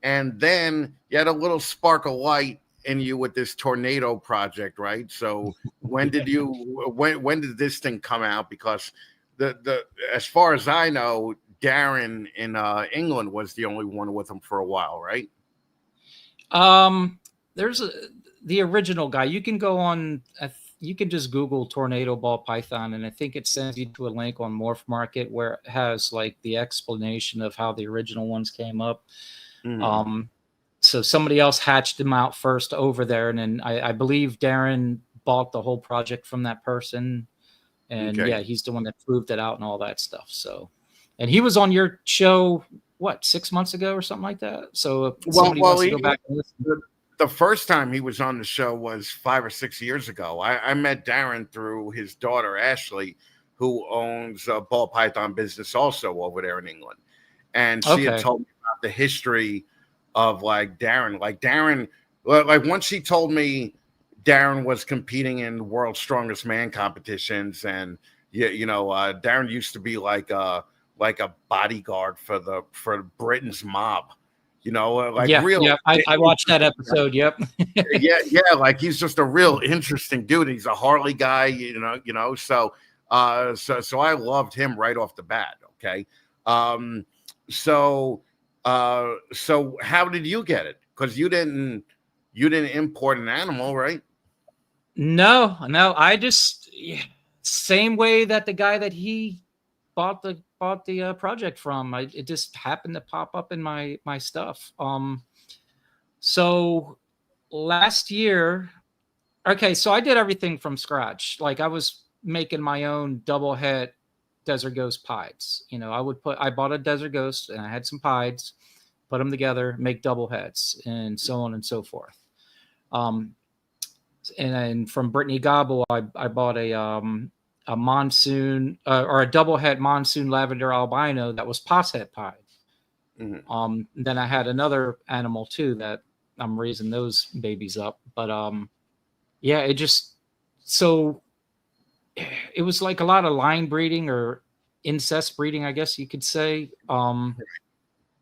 and then you had a little spark of light in you with this tornado project, right? So when did this thing come out? Because the as far as I know, Darren in England was the only one with him for a while, right? There's the original guy. You can go on, you can just Google tornado ball python, and I think it sends you to a link on Morph Market where it has like the explanation of how the original ones came up. So somebody else hatched them out first over there, and then I believe Darren bought the whole project from that person, and he's the one that proved it out and all that stuff. So, and he was on your show, what, 6 months ago or something like that. So somebody wants to go back and listen. The first time he was on the show was 5 or 6 years ago. I met Darren through his daughter, Ashley, who owns a ball python business also over there in England. And she had told me about the history of like Darren. Like once she told me Darren was competing in World's Strongest Man competitions, and Darren used to be like a bodyguard for Britain's mob. like yeah, real. yeah. I watched that episode. Yep. yeah, like he's just a real interesting dude. He's a Harley guy, So, so I loved him right off the bat. Okay, so how did you get it? Because you didn't import an animal, right? No. I just same way that the guy that he bought the project from. It just happened to pop up in my stuff. So last year, okay, so I did everything from scratch. Like I was making my own double head Desert Ghost pieds. I bought a Desert Ghost and I had some pieds, put them together, make double heads, and so on and so forth. And then from Brittany Gobble, I bought a monsoon or a double head monsoon lavender albino that was posset pied. Mm-hmm. Then I had another animal too that I'm raising those babies up. But yeah, it was like a lot of line breeding or incest breeding, I guess you could say. I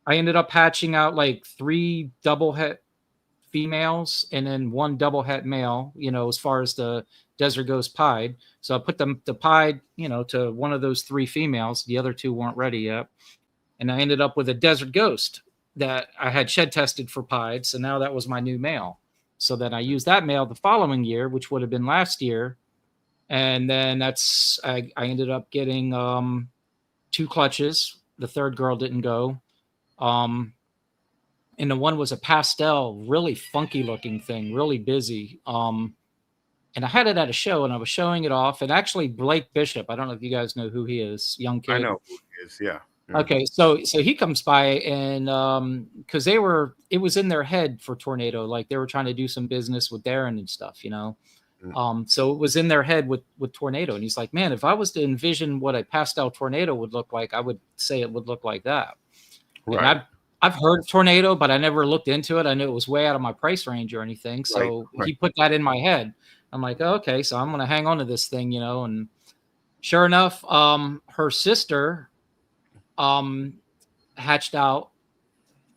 ended up hatching out like 3 double head females and then 1 double het male, as far as the Desert Ghost pied. So I put the pied, to one of those 3 females. The other 2 weren't ready yet. And I ended up with a Desert Ghost that I had shed tested for pied. So now that was my new male. So then I used that male the following year, which would have been last year. And then I ended up getting 2 clutches. The third girl didn't go. And the one was a pastel, really funky looking thing, really busy. And I had it at a show and I was showing it off. And actually Blake Bishop, I don't know if you guys know who he is, young kid. I know who he is, yeah. Okay, so he comes by and because it was in their head for Tornado, like they were trying to do some business with Darren and stuff, So it was in their head with Tornado, and he's like, man, if I was to envision what a pastel Tornado would look like, I would say it would look like that. Right. And I've heard of Tornado, but I never looked into it. I knew it was way out of my price range or anything, so right. He put that in my head. I'm like, oh, okay, so I'm gonna hang on to this thing, and sure enough, her sister hatched out,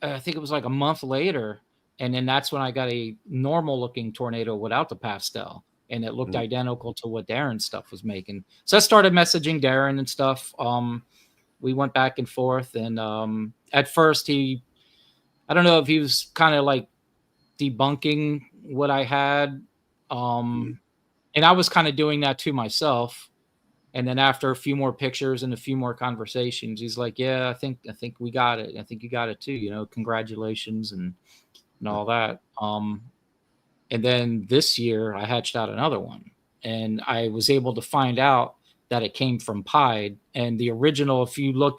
I think it was like a month later, and then that's when I got a normal looking Tornado without the pastel, and it looked identical to what Darren's stuff was making. So I started messaging Darren and stuff. We went back and forth, and at first I don't know if he was kind of like debunking what I had, and I was kind of doing that to myself. And then after a few more pictures and a few more conversations, he's like, yeah, I think we got it. I think you got it too, congratulations and all that. And then this year I hatched out another one, and I was able to find out that it came from pied. And the original, if you go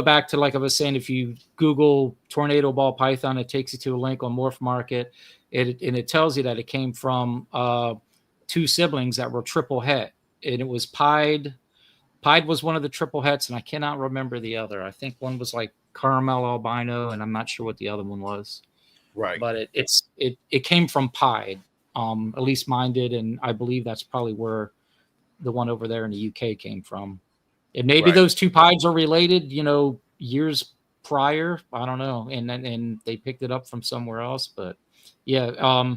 back to, like I was saying, if you Google Tornado Ball Python, it takes you to a link on Morph Market. And it tells you that it came from 2 siblings that were triple het. And it was pied. Pied was one of the triple hets, and I cannot remember the other. I think one was like caramel albino, and I'm not sure what the other one was. Right. But it came from pied. At least mine did, and I believe that's probably where the one over there in the UK came from. And maybe those 2 pieds are related, years prior. I don't know. And they picked it up from somewhere else. But yeah,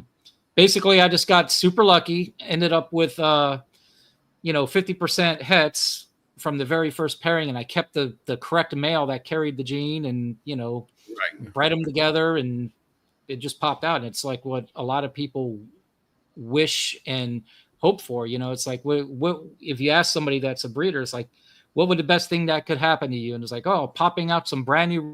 basically I just got super lucky, ended up with 50% hets from the very first pairing, and I kept the correct male that carried the gene, and bred them together, and it just popped out. And it's like what a lot of people wish and hope for. It's like what if you ask somebody that's a breeder, it's like, what would the best thing that could happen to you? And it's like, oh, popping out some brand new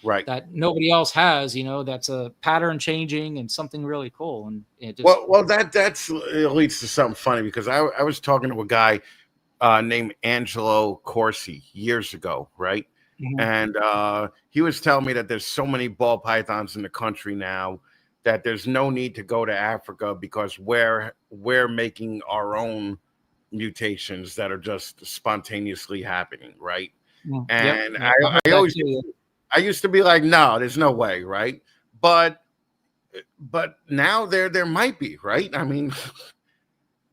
that nobody else has, that's a pattern changing and something really cool. And it just, well, it leads to something funny, because I was talking to a guy named Angelo Corsi years ago, right? Mm-hmm. And he was telling me that there's so many ball pythons in the country now that there's no need to go to Africa, because we're making our own mutations that are just spontaneously happening, right? Mm-hmm. And yep. I used to be like, no, there's no way, right? But now there might be, right? I mean,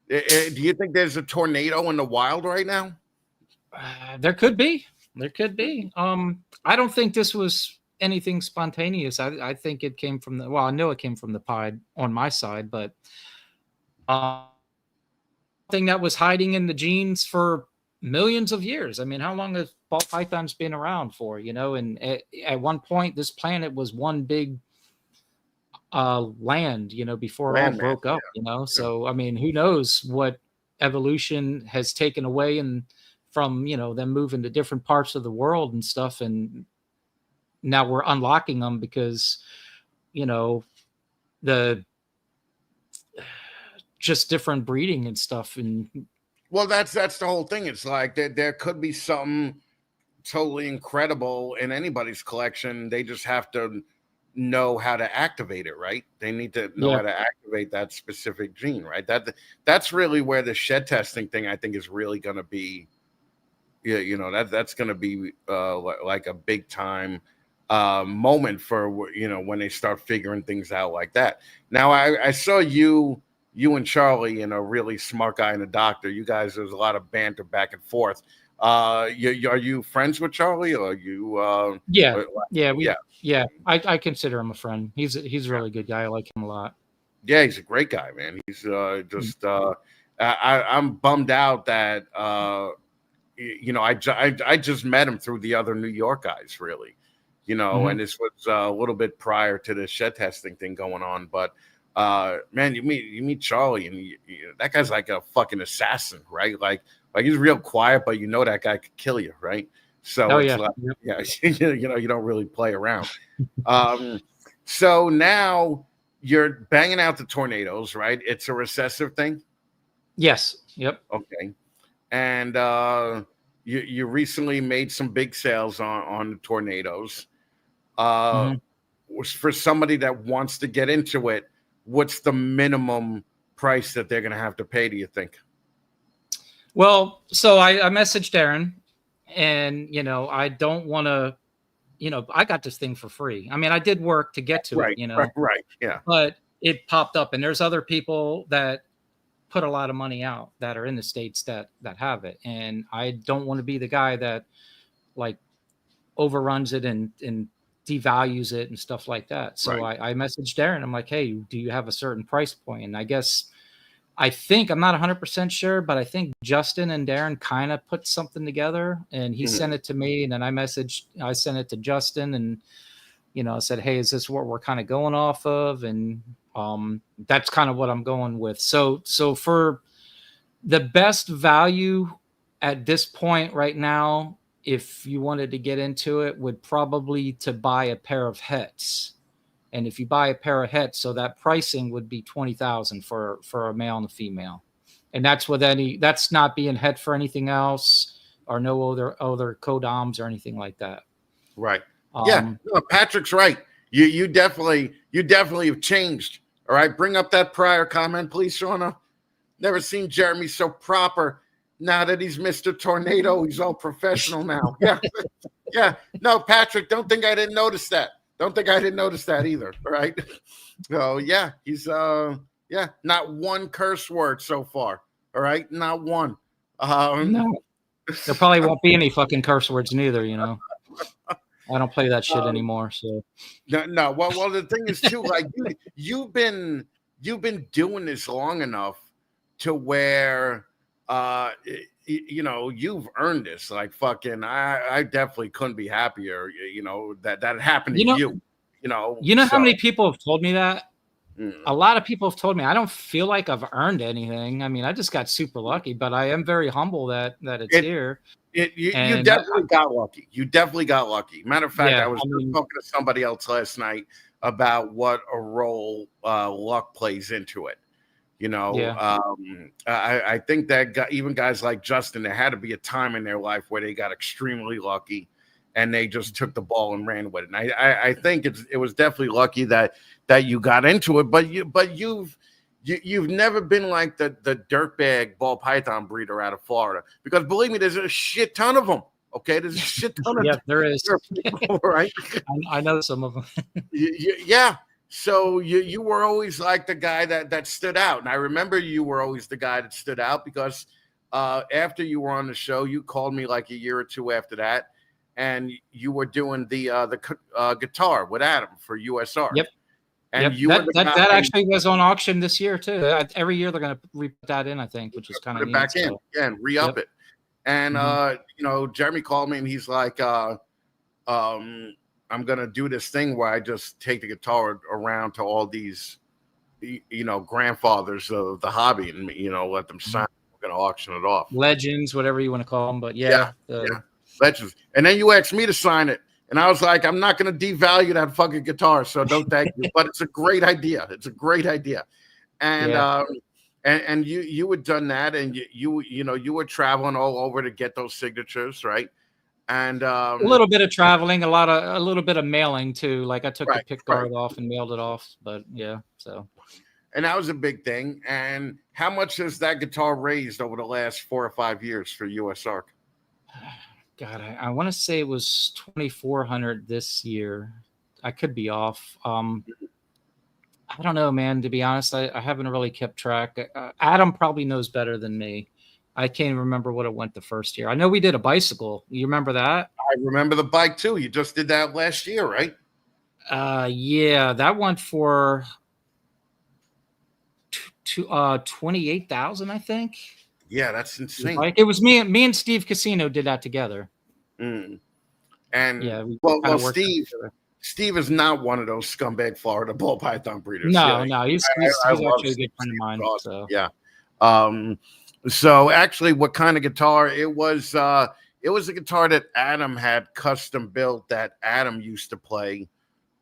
do you think there's a tornado in the wild right now? There could be. I don't think this was anything spontaneous. I think it came from the, well, I know it came from the pied on my side, but thing that was hiding in the genes for millions of years. I mean, how long has ball pythons been around for, you know? And at one point, this planet was one big land, you know, before it all broke up, you know? So, I mean, who knows what evolution has taken away and from, you know, them moving to different parts of the world and stuff. And now we're unlocking them because, you know, the just different breeding and stuff. And well, that's the whole thing. It's like there could be something totally incredible in anybody's collection. They just have to know how to activate it, right? They need to know how to activate that specific gene, right? That's really where the shed testing thing, I think, is really going to be. Yeah, you know, that's going to be like a big time moment for, you know, when they start figuring things out like that. Now, I saw you and Charlie and a really smart guy and a doctor. You guys, there's a lot of banter back and forth. Are you friends with Charlie, or are you? Yeah. I consider him a friend. He's a really good guy. I like him a lot. Yeah, he's a great guy, man. He's just. I'm bummed out that you know, I just met him through the other New York guys, really, you know, and this was a little bit prior to the shed testing thing going on. But man, you meet Charlie, and that guy's like a fucking assassin, right? Like he's real quiet, but you know that guy could kill you, right? So it's like, you know, you don't really play around. So now you're banging out the tornadoes, right? It's a recessive thing. Yes. Yep. Okay. And you recently made some big sales on the tornadoes. For somebody that wants to get into it, what's the minimum price that they're going to have to pay, do you think? Well, so I messaged Aaron, and, you know, I don't want to, you know, I got this thing for free. I mean, I did work to get to it, you know, right. Yeah. But it popped up, and there's other people that put a lot of money out that are in the States that have it. And I don't want to be the guy that like overruns it and devalues it and stuff like that. So I messaged Darren. I'm like, hey, do you have a certain price point? And I think I'm not 100% sure, but I think Justin and Darren kind of put something together, and he sent it to me. And then I sent it to Justin, and, you know, I said, hey, is this what we're kind of going off of? And that's kind of what I'm going with. So for the best value at this point right now, if you wanted to get into it, would probably to buy a pair of hets. And if you buy a pair of hets, so that pricing would be $20,000 for a male and a female. And that's that's not being het for anything else, or no other codoms or anything like that. Right. No, Patrick's right. You definitely have changed. All right, bring up that prior comment, please, Shauna. Never seen Jeremy so proper. Now that he's Mr. Tornado, he's all professional now. Yeah. No, Patrick, don't think I didn't notice that. Don't think I didn't notice that either. All right. So yeah, he's not one curse word so far. All right, not one. No, there probably won't be any fucking curse words neither. You know. I don't play that shit anymore. So no. Well, the thing is too, like you've been doing this long enough to where you know, you've earned this. Like fucking, I definitely couldn't be happier. You know that happened to you. You know how many people have told me that. A lot of people have told me I don't feel like I've earned anything. I mean, I just got super lucky, but I am very humble that it's here. You definitely got lucky. You definitely got lucky. Matter of fact, I was talking to somebody else last night about what a role luck plays into it. You know, I think that even guys like Justin, there had to be a time in their life where they got extremely lucky and they just took the ball and ran with it. And I think it was definitely lucky that you got into it, but you've never been like the dirtbag ball python breeder out of Florida, because believe me, there's a shit ton of them. Okay, there's a shit ton of there is people, right? I know some of them. Yeah. So you were always like the guy that stood out, and I remember you were always the guy that stood out because after you were on the show, you called me like a year or two after that, and you were doing the guitar with Adam for USARK. Yep. And yep. you were the that guy, actually was on auction this year too. Every year they're going to re-put that in, I think, which is kind of put it back in, and re-up it. And you know, Jeremy called me and he's like, I'm gonna do this thing where I just take the guitar around to all these, you know, grandfathers of the hobby, and you know, let them sign. We're gonna auction it off. Legends, whatever you want to call them, but Legends. And then you asked me to sign it. And I was like, I'm not going to devalue that fucking guitar, so don't thank you. But it's a great idea. It's a great idea. And and you had done that, and you know you were traveling all over to get those signatures, right? And a little bit of traveling, a little bit of mailing too. Like I took the pick guard off and mailed it off, but yeah. So, and that was a big thing. And how much has that guitar raised over the last 4 or 5 years for USARK? God, I want to say it was 2,400 this year. I could be off. I don't know, man. To be honest, I haven't really kept track. Adam probably knows better than me. I can't even remember what it went the first year. I know we did a bicycle. You remember that? I remember the bike too. You just did that last year, right? Yeah, that went for 28,000, I think. Yeah, that's insane. Like it was me and Steve Casino did that together. Mm. And yeah, well, Steve is not one of those scumbag Florida ball python breeders. No, he's actually a good friend of mine. Awesome. So yeah. So actually, what kind of guitar it was? It was a guitar that Adam had custom built that Adam used to play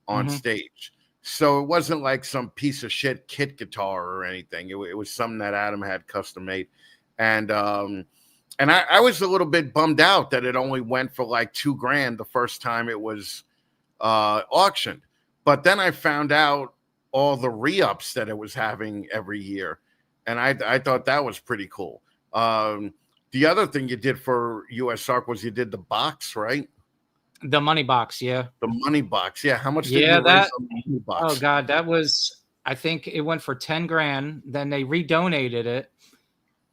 on stage. So it wasn't like some piece of shit kit guitar or anything. It was something that Adam had custom made. And I was a little bit bummed out that it only went for like $2,000 the first time it was auctioned. But then I found out all the re-ups that it was having every year. And I thought that was pretty cool. The other thing you did for USARK was you did the box, right? The money box, yeah. The money box, yeah. How much did you raise on the money box? Oh, God, that was, I think it went for $10,000. Then they redonated it.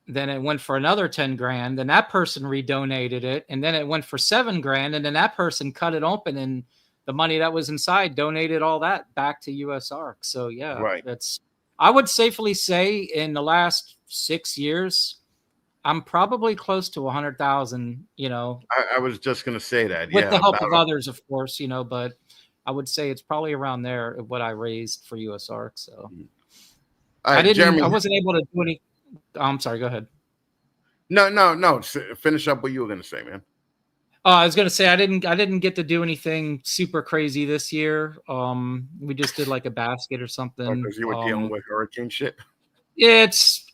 Then it went for another $10,000. Then that person redonated it, and then it went for $7,000. And then that person cut it open, and the money that was inside donated all that back to USARK. So yeah, right. I would safely say in the last 6 years, I'm probably close to 100,000. You know, I was just going to say that with the help of others, of course. You know, but I would say it's probably around there what I raised for USARK. So Jeremy, I wasn't able to do any. I'm sorry. Go ahead. No. Finish up what you were going to say, man. I was going to say I didn't get to do anything super crazy this year. We just did like a basket or something. Because you were dealing with hurricane shit. It's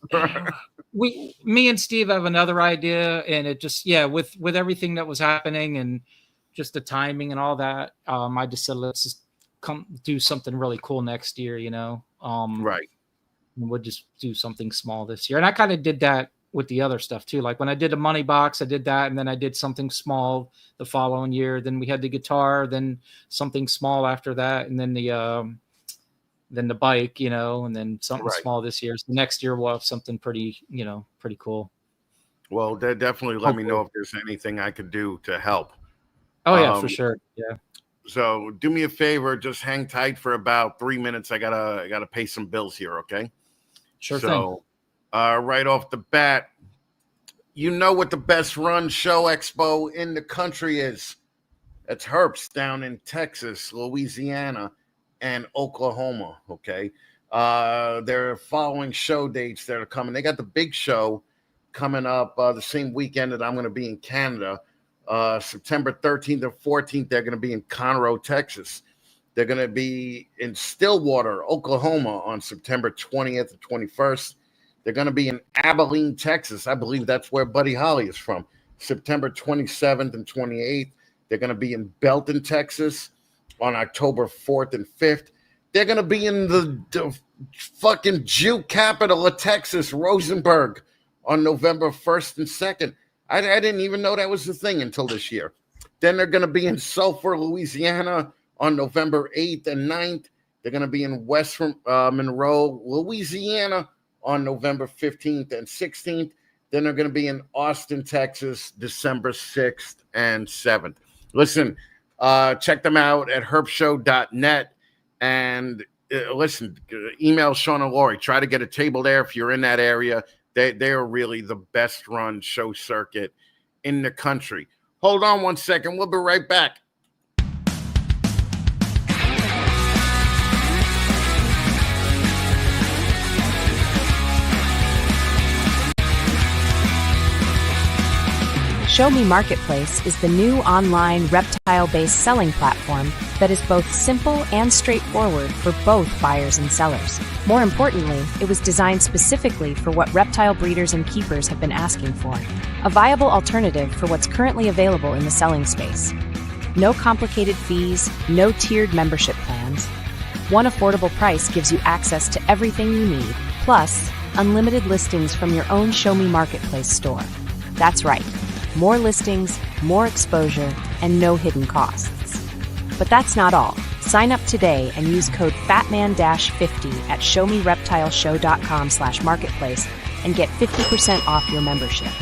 me and Steve have another idea, and it just with everything that was happening and just the timing and all that. I just said let's just come do something really cool next year. You know. Right. We'll just do something small this year. And I kind of did that with the other stuff too. Like when I did a money box, I did that. And then I did something small the following year. Then we had the guitar, then something small after that. And then the bike, you know, and then something small this year. So next year we'll have something pretty cool. Well, definitely let me know if there's anything I could do to help. Oh yeah, for sure. Yeah. So do me a favor, just hang tight for about 3 minutes. I gotta pay some bills here, okay? Sure thing. Right off the bat, you know what the best run show expo in the country is. It's Herps down in Texas, Louisiana, and Oklahoma, okay? There are following show dates that are coming. They got the big show coming up the same weekend that I'm going to be in Canada. September 13th and 14th, they're going to be in Conroe, Texas. They're going to be in Stillwater, Oklahoma on September 20th and 21st. They're going to be in Abilene, Texas. I believe that's where Buddy Holly is from. September 27th and 28th. They're going to be in Belton, Texas on October 4th and 5th. They're going to be in the fucking Jew capital of Texas, Rosenberg, on November 1st and 2nd. I didn't even know that was the thing until this year. Then they're going to be in Sulphur, Louisiana on November 8th and 9th. They're going to be in West Monroe, Louisiana on November 15th and 16th. Then they're going to be in Austin, Texas, December 6th and 7th. Listen, check them out at herpshow.net. And listen, email Sean and Lori. Try to get a table there if you're in that area. They are really the best run show circuit in the country. Hold on one second. We'll be right back. Show Me Marketplace is the new online reptile-based selling platform that is both simple and straightforward for both buyers and sellers. More importantly, it was designed specifically for what reptile breeders and keepers have been asking for, a viable alternative for what's currently available in the selling space. No complicated fees, no tiered membership plans. One affordable price gives you access to everything you need, plus unlimited listings from your own Show Me Marketplace store. That's right. More listings, more exposure, and no hidden costs. But that's not all. Sign up today and use code FATMAN-50 at showmereptileshow.com/marketplace and get 50% off your membership.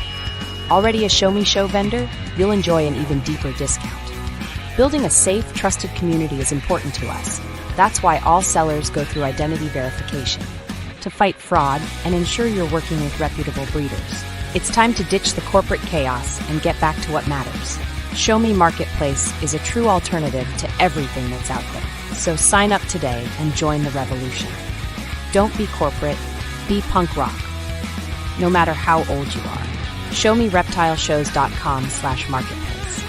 Already a Show Me Show vendor? You'll enjoy an even deeper discount. Building a safe, trusted community is important to us. That's why all sellers go through identity verification to fight fraud and ensure you're working with reputable breeders. It's time to ditch the corporate chaos and get back to what matters. Show Me Marketplace is a true alternative to everything that's out there. So sign up today and join the revolution. Don't be corporate, be punk rock. No matter how old you are. ShowMeReptileShows.com/marketplace.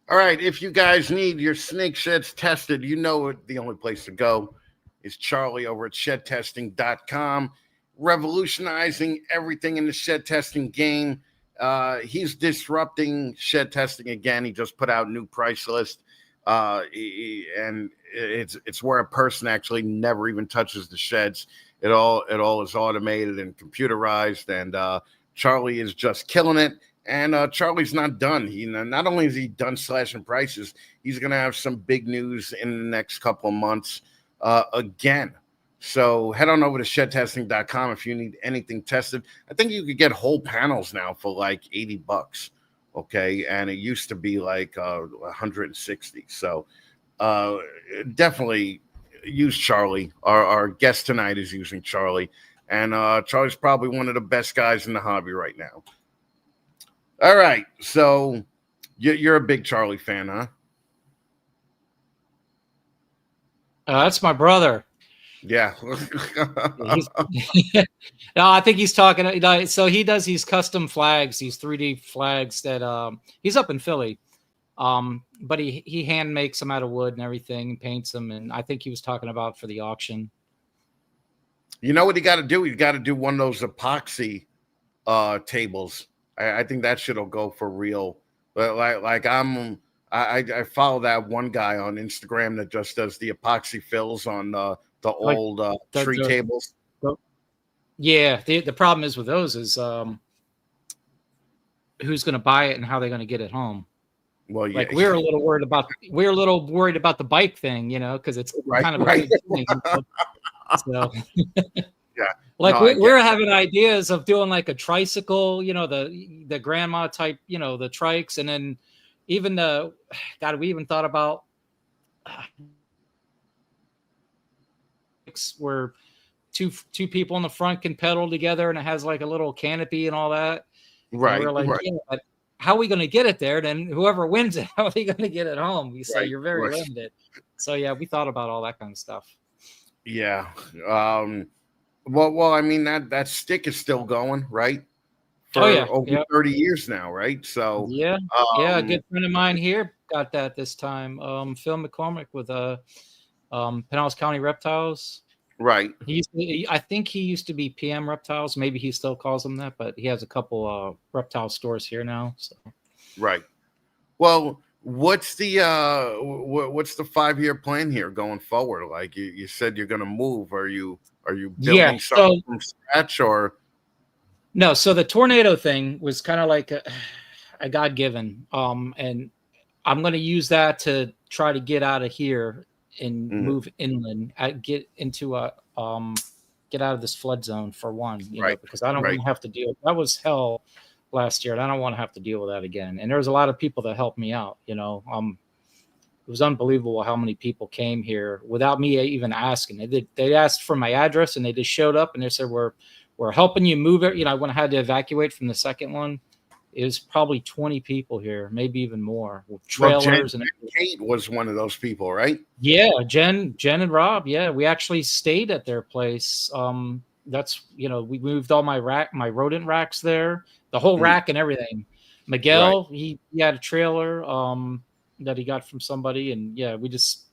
All right, if you guys need your snake sheds tested, you know the only place to go is Charlie over at Shedtesting.com. Revolutionizing everything in the shed testing game. He's disrupting shed testing again. He just put out new price list, and it's where a person actually never even touches the sheds. It all is automated and computerized, and Charlie is just killing it. And Charlie's not done. Not only is he done slashing prices, he's going to have some big news in the next couple of months again. So head on over to shedtesting.com if you need anything tested. I think you could get whole panels now for like $80. Okay. And it used to be like 160. So definitely use Charlie. Our guest tonight is using Charlie. And Charlie's probably one of the best guys in the hobby right now. All right. So you're a big Charlie fan, huh? That's my brother. Yeah. No, I think he's talking. So he does these custom flags, these 3D flags that he's up in Philly. But he hand makes them out of wood and everything, and paints them. And I think he was talking about for the auction. You know what he got to do? He's got to do one of those epoxy tables. I think that shit'll go for real. But I follow that one guy on Instagram that just does the epoxy fills on the old tree tables. Yeah, the problem is with those is who's going to buy it and how they're going to get it home. Well, yeah, like we're a little worried about the bike thing, because it's kind of a big thing. So yeah, we're having ideas of doing like a tricycle, the grandma type, the trikes, and then even we even thought about where two people in the front can pedal together and it has like a little canopy and all that. Right. And we're like, right. Yeah, but how are we going to get it there? Then whoever wins it, how are we going to get it home? You say you're very limited. So yeah, we thought about all that kind of stuff. Yeah. Well, I mean that stick is still going, right? For over 30 years now, right? So yeah, a good friend of mine here got that this time. Phil McCormick with Pinellas County Reptiles. Right. I think he used to be PM Reptiles. Maybe he still calls them that, but he has a couple reptile stores here now. So. Right. Well, what's the 5-year plan here going forward? Like you said, you're going to move. Are you building something from scratch or? No. So the tornado thing was kind of like a God-given, and I'm going to use that to try to get out of here and move inland, get out of this flood zone for one, because I don't want to have to deal. That was hell last year, and I don't want to have to deal with that again. And there was a lot of people that helped me out. It was unbelievable how many people came here without me even asking. They asked for my address, and they just showed up, and they said, we're helping you move it. When I had to evacuate from the second one, it was probably 20 people here, maybe even more, with trailers. And Kate was one of those people, right? Yeah, Jen and Rob. Yeah, we actually stayed at their place. That's we moved all my rodent racks there, the whole rack and everything. Miguel, he had a trailer that he got from somebody, and yeah, we just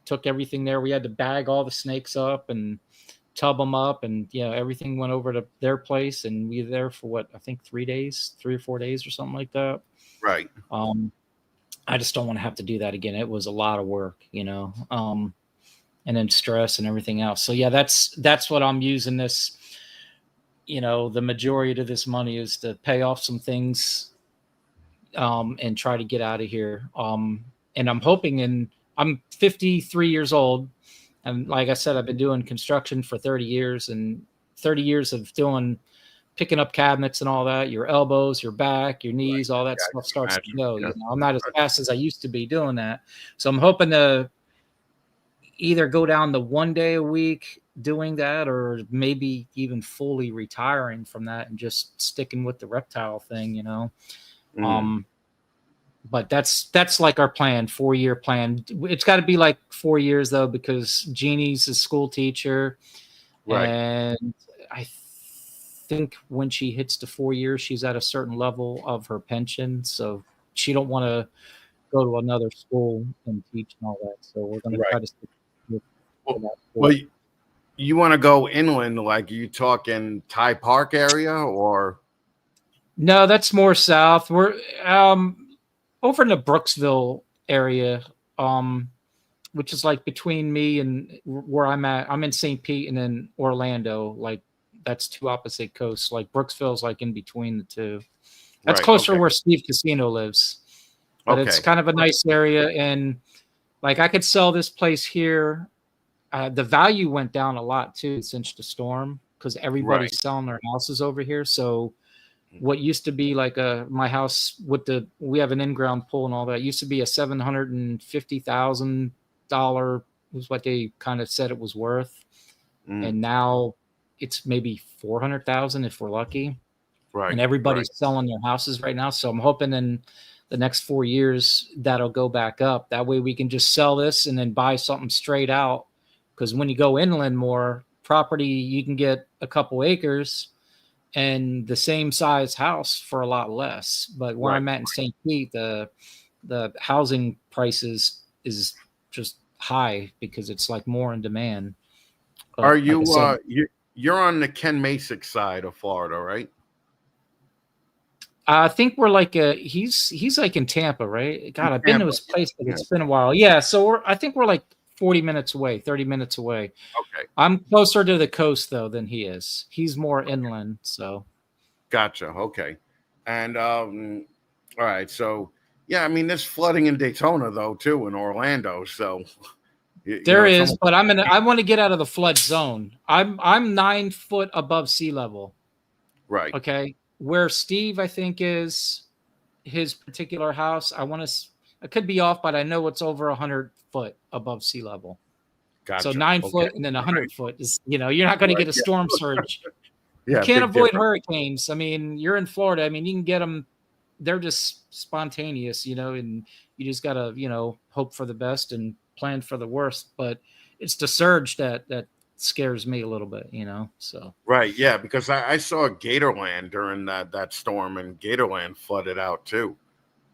took everything there. We had to bag all the snakes up and tub them up, and everything went over to their place, and we were there for what, I think 3 or 4 days or something like that. Right. I just don't want to have to do that again. It was a lot of work, and then stress and everything else. So yeah, that's what I'm using this. The majority of this money is to pay off some things, and try to get out of here. And I'm hoping, I'm 53 years old. And like I said, I've been doing construction for 30 years, and 30 years of picking up cabinets and all that. Your elbows, your back, your knees, all that stuff starts to go. I'm not as fast as I used to be doing that. So I'm hoping to either go down to 1 day a week doing that, or maybe even fully retiring from that and just sticking with the reptile thing, But that's like our plan, 4-year plan. It's got to be like 4 years though, because Jeannie's a school teacher, and I think when she hits the 4 years, she's at a certain level of her pension, so she don't want to go to another school and teach and all that. So we're going to try to stick with that. Well, you want to go inland? Like, you talking Ty Park area or? No, that's more south. We're over in the Brooksville area, which is like between me and where I'm at. I'm in St. Pete and then Orlando. Like, that's two opposite coasts. Like, Brooksville's like in between the two. That's closer where Steve Casino lives. But it's kind of a nice area. And like, I could sell this place here. The value went down a lot too since the storm, because everybody's selling their houses over here. So what used to be like my house we have an in-ground pool and all that, used to be a $750,000 was what they kind of said it was worth. And now it's maybe 400,000 if we're lucky. Right. And everybody's selling their houses right now. So I'm hoping in the next 4 years that'll go back up. That way we can just sell this and then buy something straight out. Because when you go inland more property, you can get a couple acres and the same size house for a lot less. But where I'm at in St. Pete, the housing prices is just high because it's like more in demand. But are you you're on the Ken Masick side of Florida, right? I think we're like he's like in Tampa, right? God, I've been to his place, but it's been a while. Yeah, so I think we're like 30 minutes away. Okay. I'm closer to the coast though than he is. He's more inland, so. Gotcha. Okay. And all right. So yeah, I mean, there's flooding in Daytona though too, in Orlando. So there is, but I want to get out of the flood zone. I'm 9 foot above sea level. Right. Okay. Where Steve, I think, is his particular house. I could be off, but I know it's over 100 foot above sea level. Gotcha. So 9 foot and then 100 foot is, you're not going to get a storm surge. You can't avoid hurricanes. I mean, you're in Florida. I mean, you can get them. They're just spontaneous, and you just got to, hope for the best and plan for the worst. But it's the surge that scares me a little bit, so. Right. Yeah. Because I saw Gatorland during that storm, and Gatorland flooded out too.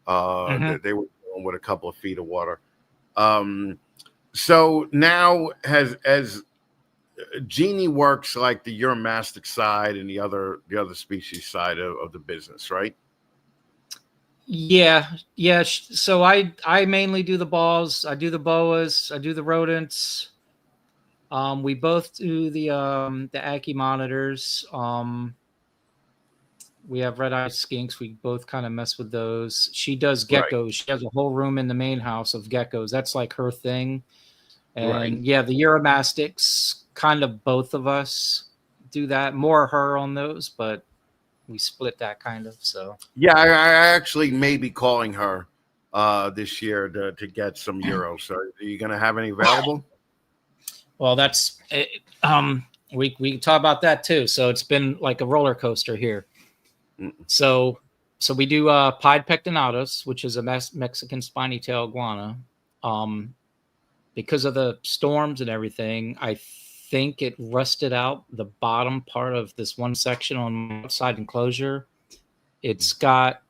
They were dealing with a couple of feet of water. So now as Jeannie works like the Euromastic side and the other species side of the business, right? Yeah. So I mainly do the balls. I do the boas. I do the rodents. We both do the Ackie monitors. We have red-eyed skinks. We both kind of mess with those. She does geckos. She has a whole room in the main house of geckos. That's like her thing. And yeah, the Euromastics, kind of both of us do that. More her on those, but we split that kind of. So yeah, I actually may be calling her this year to get some euros. So are you going to have any available? Well, that's we can talk about that too. So it's been like a roller coaster here. So we do pied pectinatus, which is a Mexican spiny tail iguana. Because of the storms and everything, I think it rusted out the bottom part of this one section on my outside enclosure. It's got,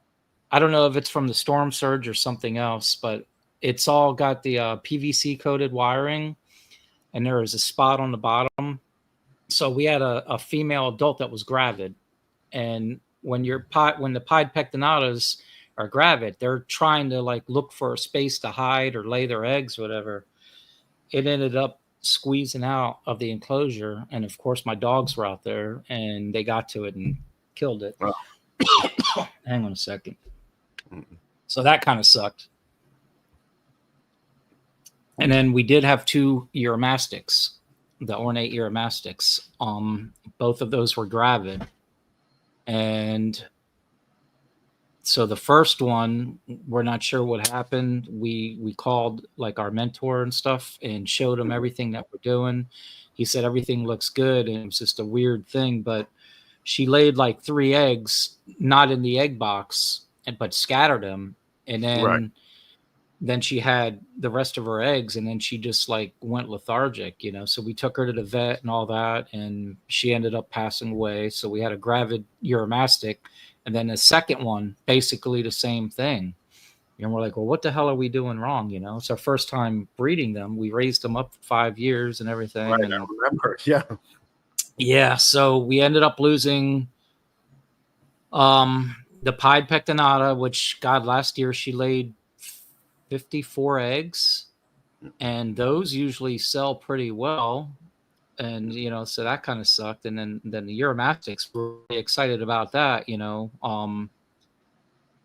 I don't know if it's from the storm surge or something else, but it's all got the PVC coated wiring, and there is a spot on the bottom. So we had a female adult that was gravid, and when the pied pectinatas are gravid, they're trying to like look for a space to hide or lay their eggs, whatever. It ended up squeezing out of the enclosure, and of course my dogs were out there, and they got to it and killed it. Wow. Hang on a second. So that kind of sucked. And then we did have 2 Uromastics, the ornate Uromastics. Both of those were gravid. And so the first one, we're not sure what happened. We called like our mentor and stuff and showed him everything that we're doing. He said everything looks good, and it was just a weird thing. But she laid like 3 eggs, not in the egg box, but scattered them. And then she had the rest of her eggs, and then she just like went lethargic, you know. So we took her to the vet and all that, and she ended up passing away. So we had a gravid Uromastic. And then the second one, basically the same thing. And we're like, well, what the hell are we doing wrong? You know, it's our first time breeding them. We raised them up for 5 years and everything. Right, and, I remember. Yeah. Yeah. So we ended up losing the pied pectinata, which, God, last year she laid 54 eggs. And those usually sell pretty well. And, you know, so that kind of sucked. And then the Uromastics were really excited about that, you know.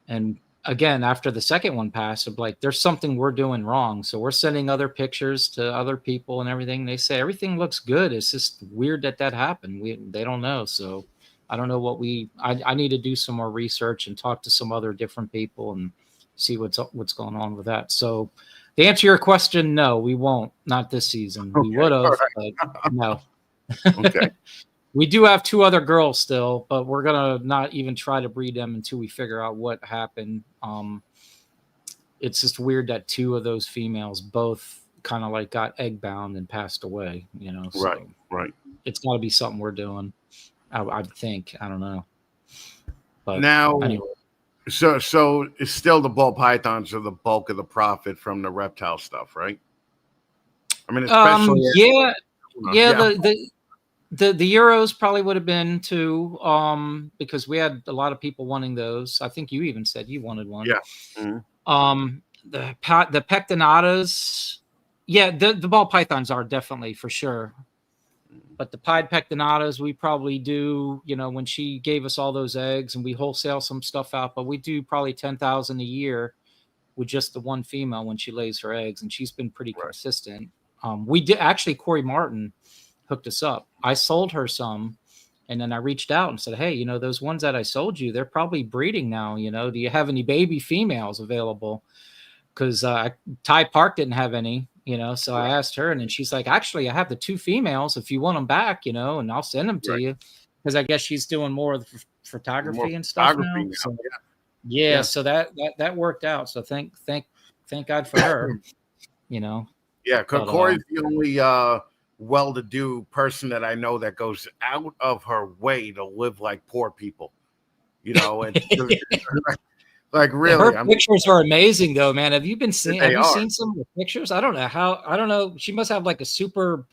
And again, after the second one passed, I'm like, there's something we're doing wrong. So we're sending other pictures to other people and everything. They say everything looks good. It's just weird that happened. They don't know. So I don't know what I need to do some more research and talk to some other different people and see what's going on with that. So to answer your question, no, we won't. Not this season. Okay, we would have, right. but no. Okay. We do have 2 other girls still, but we're gonna not even try to breed them until we figure out what happened. It's just weird that 2 of those females both kind of like got egg bound and passed away. You know, so right. It's got to be something we're doing. I think. I don't know. But Now, anyway. So it's still the ball pythons are the bulk of the profit from the reptile stuff, right? I mean, especially the Euros probably would have been too, because we had a lot of people wanting those. I think you even said you wanted one. Yeah. Mm-hmm. The pectinatas, yeah, the ball pythons are definitely for sure. But the pied pectinatas, we probably do, you know, when she gave us all those eggs, and we wholesale some stuff out, but we do probably 10,000 a year with just the one female when she lays her eggs, and she's been pretty consistent. We did actually, Corey Martin hooked us up. I sold her some, and then I reached out and said, hey, you know, those ones that I sold you, they're probably breeding now. You know, do you have any baby females available? Because Ty Park didn't have any. You know, so I asked her, and then she's like, actually, I have the 2 females if you want them back, you know, and I'll send them to you, because I guess she's doing more of the photography and stuff now. So, yeah, so that worked out. So thank God for her, you know. Yeah, because Corey's the only well-to-do person that I know that goes out of her way to live like poor people, you know, and like really, her pictures are amazing though, man. Have you seen some of the pictures? I don't know. She must have like a super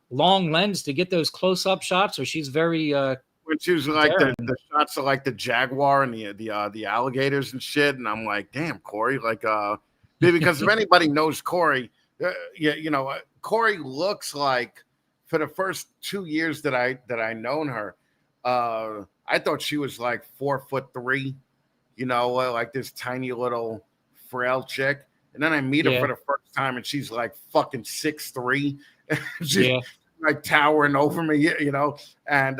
long lens to get those close-up shots, or she's very when she was like the shots of like the jaguar and the alligators and shit, and I'm like, damn, Corey, like because if anybody knows Corey, you know, Corey looks like, for the first 2 years that I known her, I thought she was like 4'3". You know, like this tiny little frail chick. And then I meet her for the first time, and she's like fucking 6'3". She's like towering over me, you know. And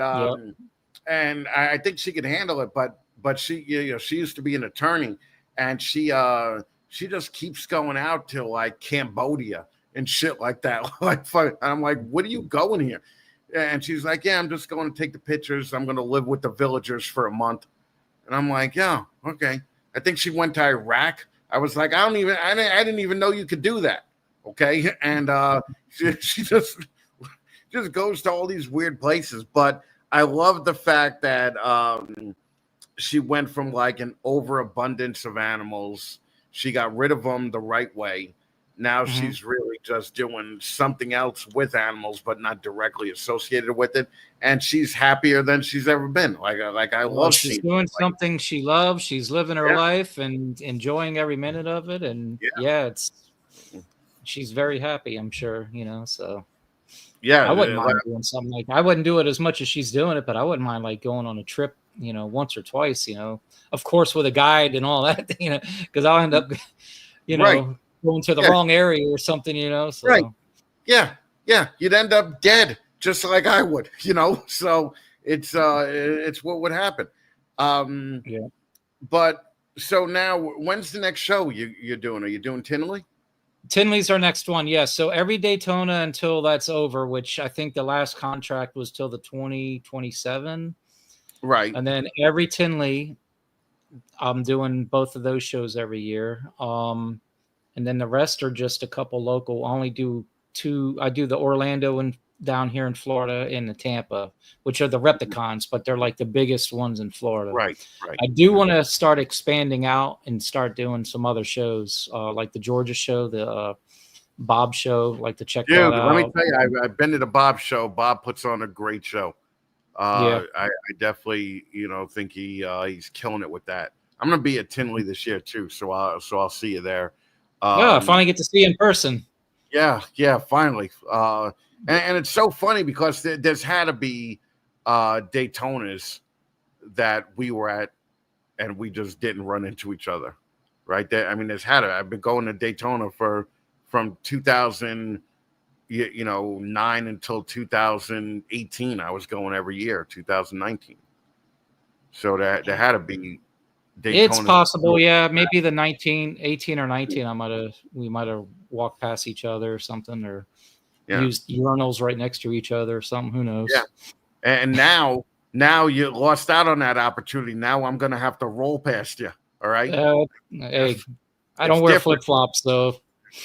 and I think she could handle it, but she, she used to be an attorney, and she just keeps going out to like Cambodia and shit like that. Like, and I'm like, what are you going here? And she's like, yeah, I'm just going to take the pictures. I'm going to live with the villagers for a month. And I'm like, yeah, okay. I think she went to Iraq. I was like, I didn't even know you could do that. Okay. And she just goes to all these weird places. But I love the fact that she went from like an overabundance of animals. She got rid of them the right way. Now she's really just doing something else with animals, but not directly associated with it. And she's happier than she's ever been. I love she's doing something she loves. She's living her life and enjoying every minute of it. And she's very happy, I'm sure, so. Yeah. I wouldn't mind doing something like that. I wouldn't do it as much as she's doing it, but I wouldn't mind like going on a trip, once or twice, of course, with a guide and all that, because I'll end up, going to the wrong area or something, so. Right. Yeah. You'd end up dead just like I would, so it's what would happen. But so now when's the next show you're doing? Are you doing Tinley? Tinley's our next one. Yes. So every Daytona until that's over, which I think the last contract was till the 2027. Right. And then every Tinley, I'm doing both of those shows every year. And then the rest are just a couple local. I only do two. I do the Orlando and down here in Florida and the Tampa, which are the Repticons, but they're like the biggest ones in Florida. Right. I do want to start expanding out and start doing some other shows, like the Georgia show, the Bob show, like to check that out. Let me tell you, I've been to the Bob show. Bob puts on a great show. I definitely, think he's killing it with that. I'm going to be at Tinley this year too, so I'll see you there. I finally get to see you in person. Yeah, finally. And it's so funny because there's had to be Daytonas that we were at and we just didn't run into each other, right? There's had to. I've been going to Daytona from 2009 until 2018. I was going every year, 2019. So there had to be Daytona. It's possible, yeah. Maybe the 18 or 19, we might have walked past each other or something, or used urinals right next to each other or something. Who knows? Yeah. And now you lost out on that opportunity. Now I'm gonna have to roll past you. All right. Hey, I don't wear flip flops though.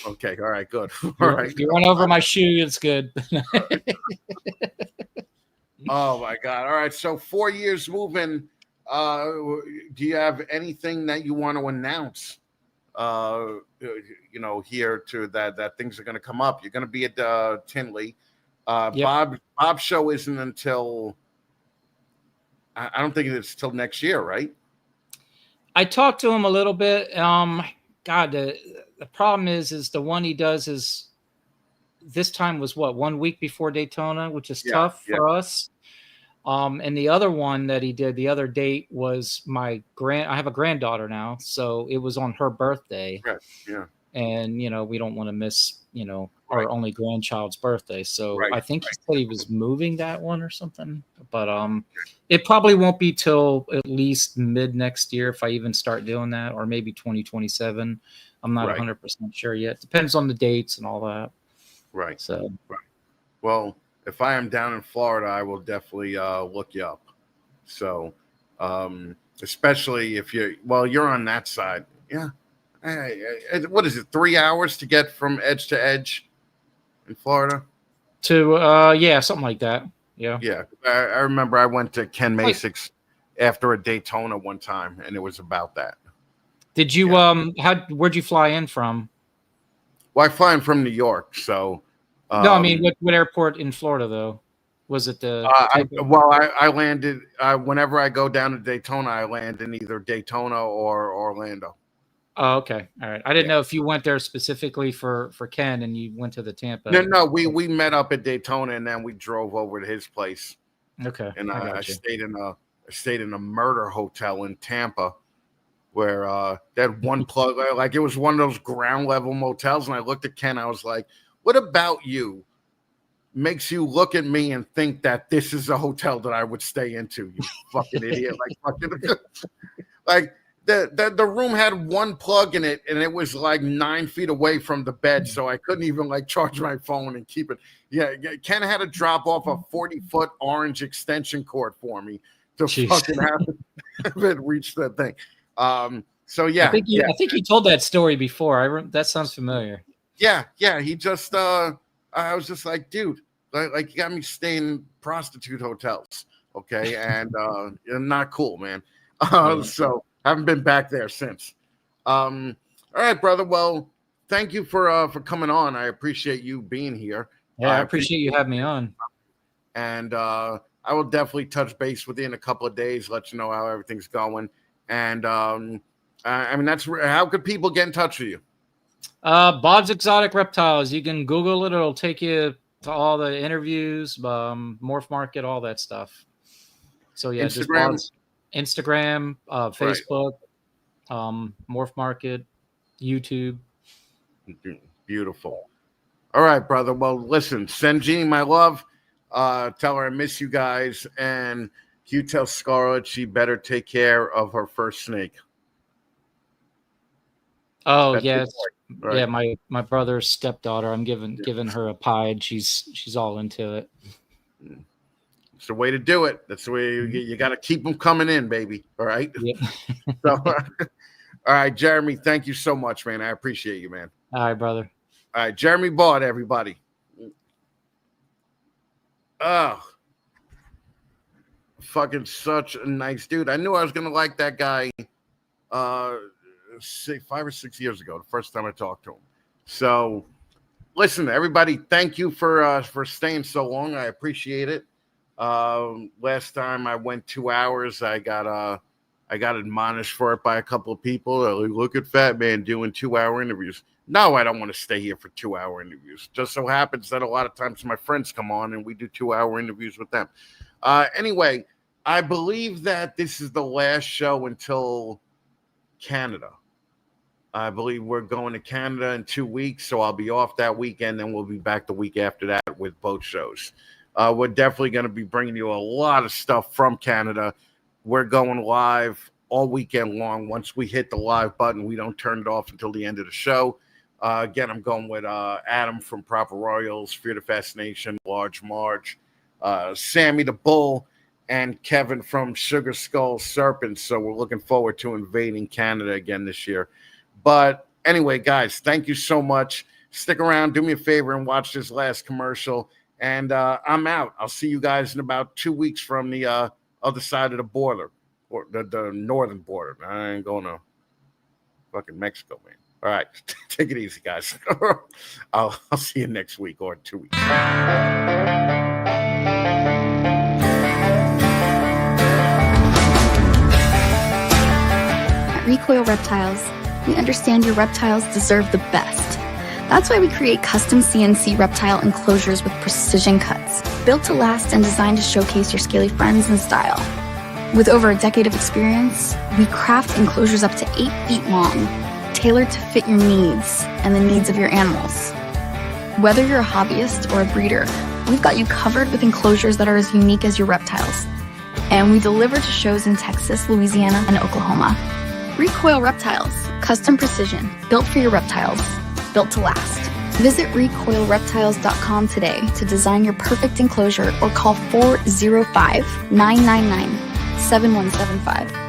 Okay. All right. Good. All right. If you run over my shoe, it's good. Oh my God. All right. So 4 years moving. Do you have anything that you want to announce? Here to that things are going to come up. You're going to be at Tinley. Bob's show isn't until I don't think it's till next year, right? I talked to him a little bit. God, the problem is the one he does is this time was 1 week before Daytona, which is tough for us. And the other one that he did, the other date was I have a granddaughter now, so it was on her birthday. Yeah. And, we don't want to miss, our only grandchild's birthday. So I think he said he was moving that one or something, but it probably won't be till at least mid next year if I even start doing that, or maybe 2027. I'm not 100% sure yet. Depends on the dates and all that. Right. So, well, if I am down in Florida, I will definitely look you up. So, especially if you're on that side. Yeah. What is it? 3 hours to get from edge to edge in Florida? To something like that. Yeah. Yeah. I remember I went to Ken Masick's after a Daytona one time, and it was about that. Did you where'd you fly in from? Well, I fly in from New York, so no, I mean what airport in Florida though? Was it the I landed whenever I go down to Daytona, I land in either Daytona or Orlando. Oh, okay. All right. I didn't know if you went there specifically for Ken and you went to the Tampa. No, we met up at Daytona and then we drove over to his place. Okay. And I stayed in a murder hotel in Tampa where they had one plug, like it was one of those ground level motels. And I looked at Ken, I was like, what about you makes you look at me and think that this is a hotel that I would stay into, you fucking idiot. Like the room had one plug in it, and it was like 9 feet away from the bed, so I couldn't even like charge my phone and keep it. Yeah, Ken had to drop off a 40-foot orange extension cord for me to fucking have it reach that thing. So yeah, I think you told that story before. That sounds familiar. Yeah. He just I was just like, dude, like you got me staying in prostitute hotels, okay, and not cool, man. So I haven't been back there since. All right, brother. Well, thank you for coming on. I appreciate you being here. Yeah, I appreciate you having me on. And I will definitely touch base with you in a couple of days, let you know how everything's going. And I mean, that's how could people get in touch with you? Baud's Exotic Reptiles. You can Google it. It'll take you to all the interviews, Morph Market, all that stuff. So yeah, Instagram. just Instagram, Facebook, Morph Market, YouTube. Beautiful. All right, brother. Well, listen, send Jeannie my love. Tell her I miss you guys. And you tell Scarlett she better take care of her first snake. Oh, that's yes. Right. Yeah, my brother's stepdaughter. I'm giving her a pie, and she's all into it. It's the way to do it. That's the way you got to keep them coming in, baby. All right. Yeah. So, all right, Jeremy. Thank you so much, man. I appreciate you, man. All right, brother. All right, Jeremy Baud, everybody. Oh, fucking such a nice dude. I knew I was gonna like that guy. 5 or 6 years ago, the first time I talked to him. So, listen, everybody, thank you for staying so long. I appreciate it. Last time I went 2 hours, I got admonished for it by a couple of people. They're like, look at Fatman doing 2-hour interviews. No, I don't want to stay here for 2-hour interviews. Just so happens that a lot of times my friends come on and we do 2-hour interviews with them. Anyway, I believe that this is the last show until Canada. I believe we're going to Canada in 2 weeks, so I'll be off that weekend, then we'll be back the week after that with both shows. We're definitely going to be bringing you a lot of stuff from Canada. We're going live all weekend long. Once we hit the live button, we don't turn it off until the end of the show. Again, I'm going with Adam from Proper Royals, Fear the Fascination, Large Marge, Sammy the Bull, and Kevin from Sugar Skull Serpents. So we're looking forward to invading Canada again this year. But anyway, guys, thank you so much. Stick around, do me a favor, and watch this last commercial. And I'm out. I'll see you guys in about 2 weeks from the other side of the border, or the northern border. I ain't going to fucking Mexico, man. All right, take it easy, guys. I'll see you next week or 2 weeks. At Recoil Reptiles, we understand your reptiles deserve the best. That's why we create custom CNC reptile enclosures with precision cuts, built to last and designed to showcase your scaly friends in style. With over a decade of experience, we craft enclosures up to 8 feet long, tailored to fit your needs and the needs of your animals. Whether you're a hobbyist or a breeder, we've got you covered with enclosures that are as unique as your reptiles. And we deliver to shows in Texas, Louisiana, and Oklahoma. Recoil Reptiles, custom precision, built for your reptiles, built to last. Visit recoilreptiles.com today to design your perfect enclosure or call 405-999-7175.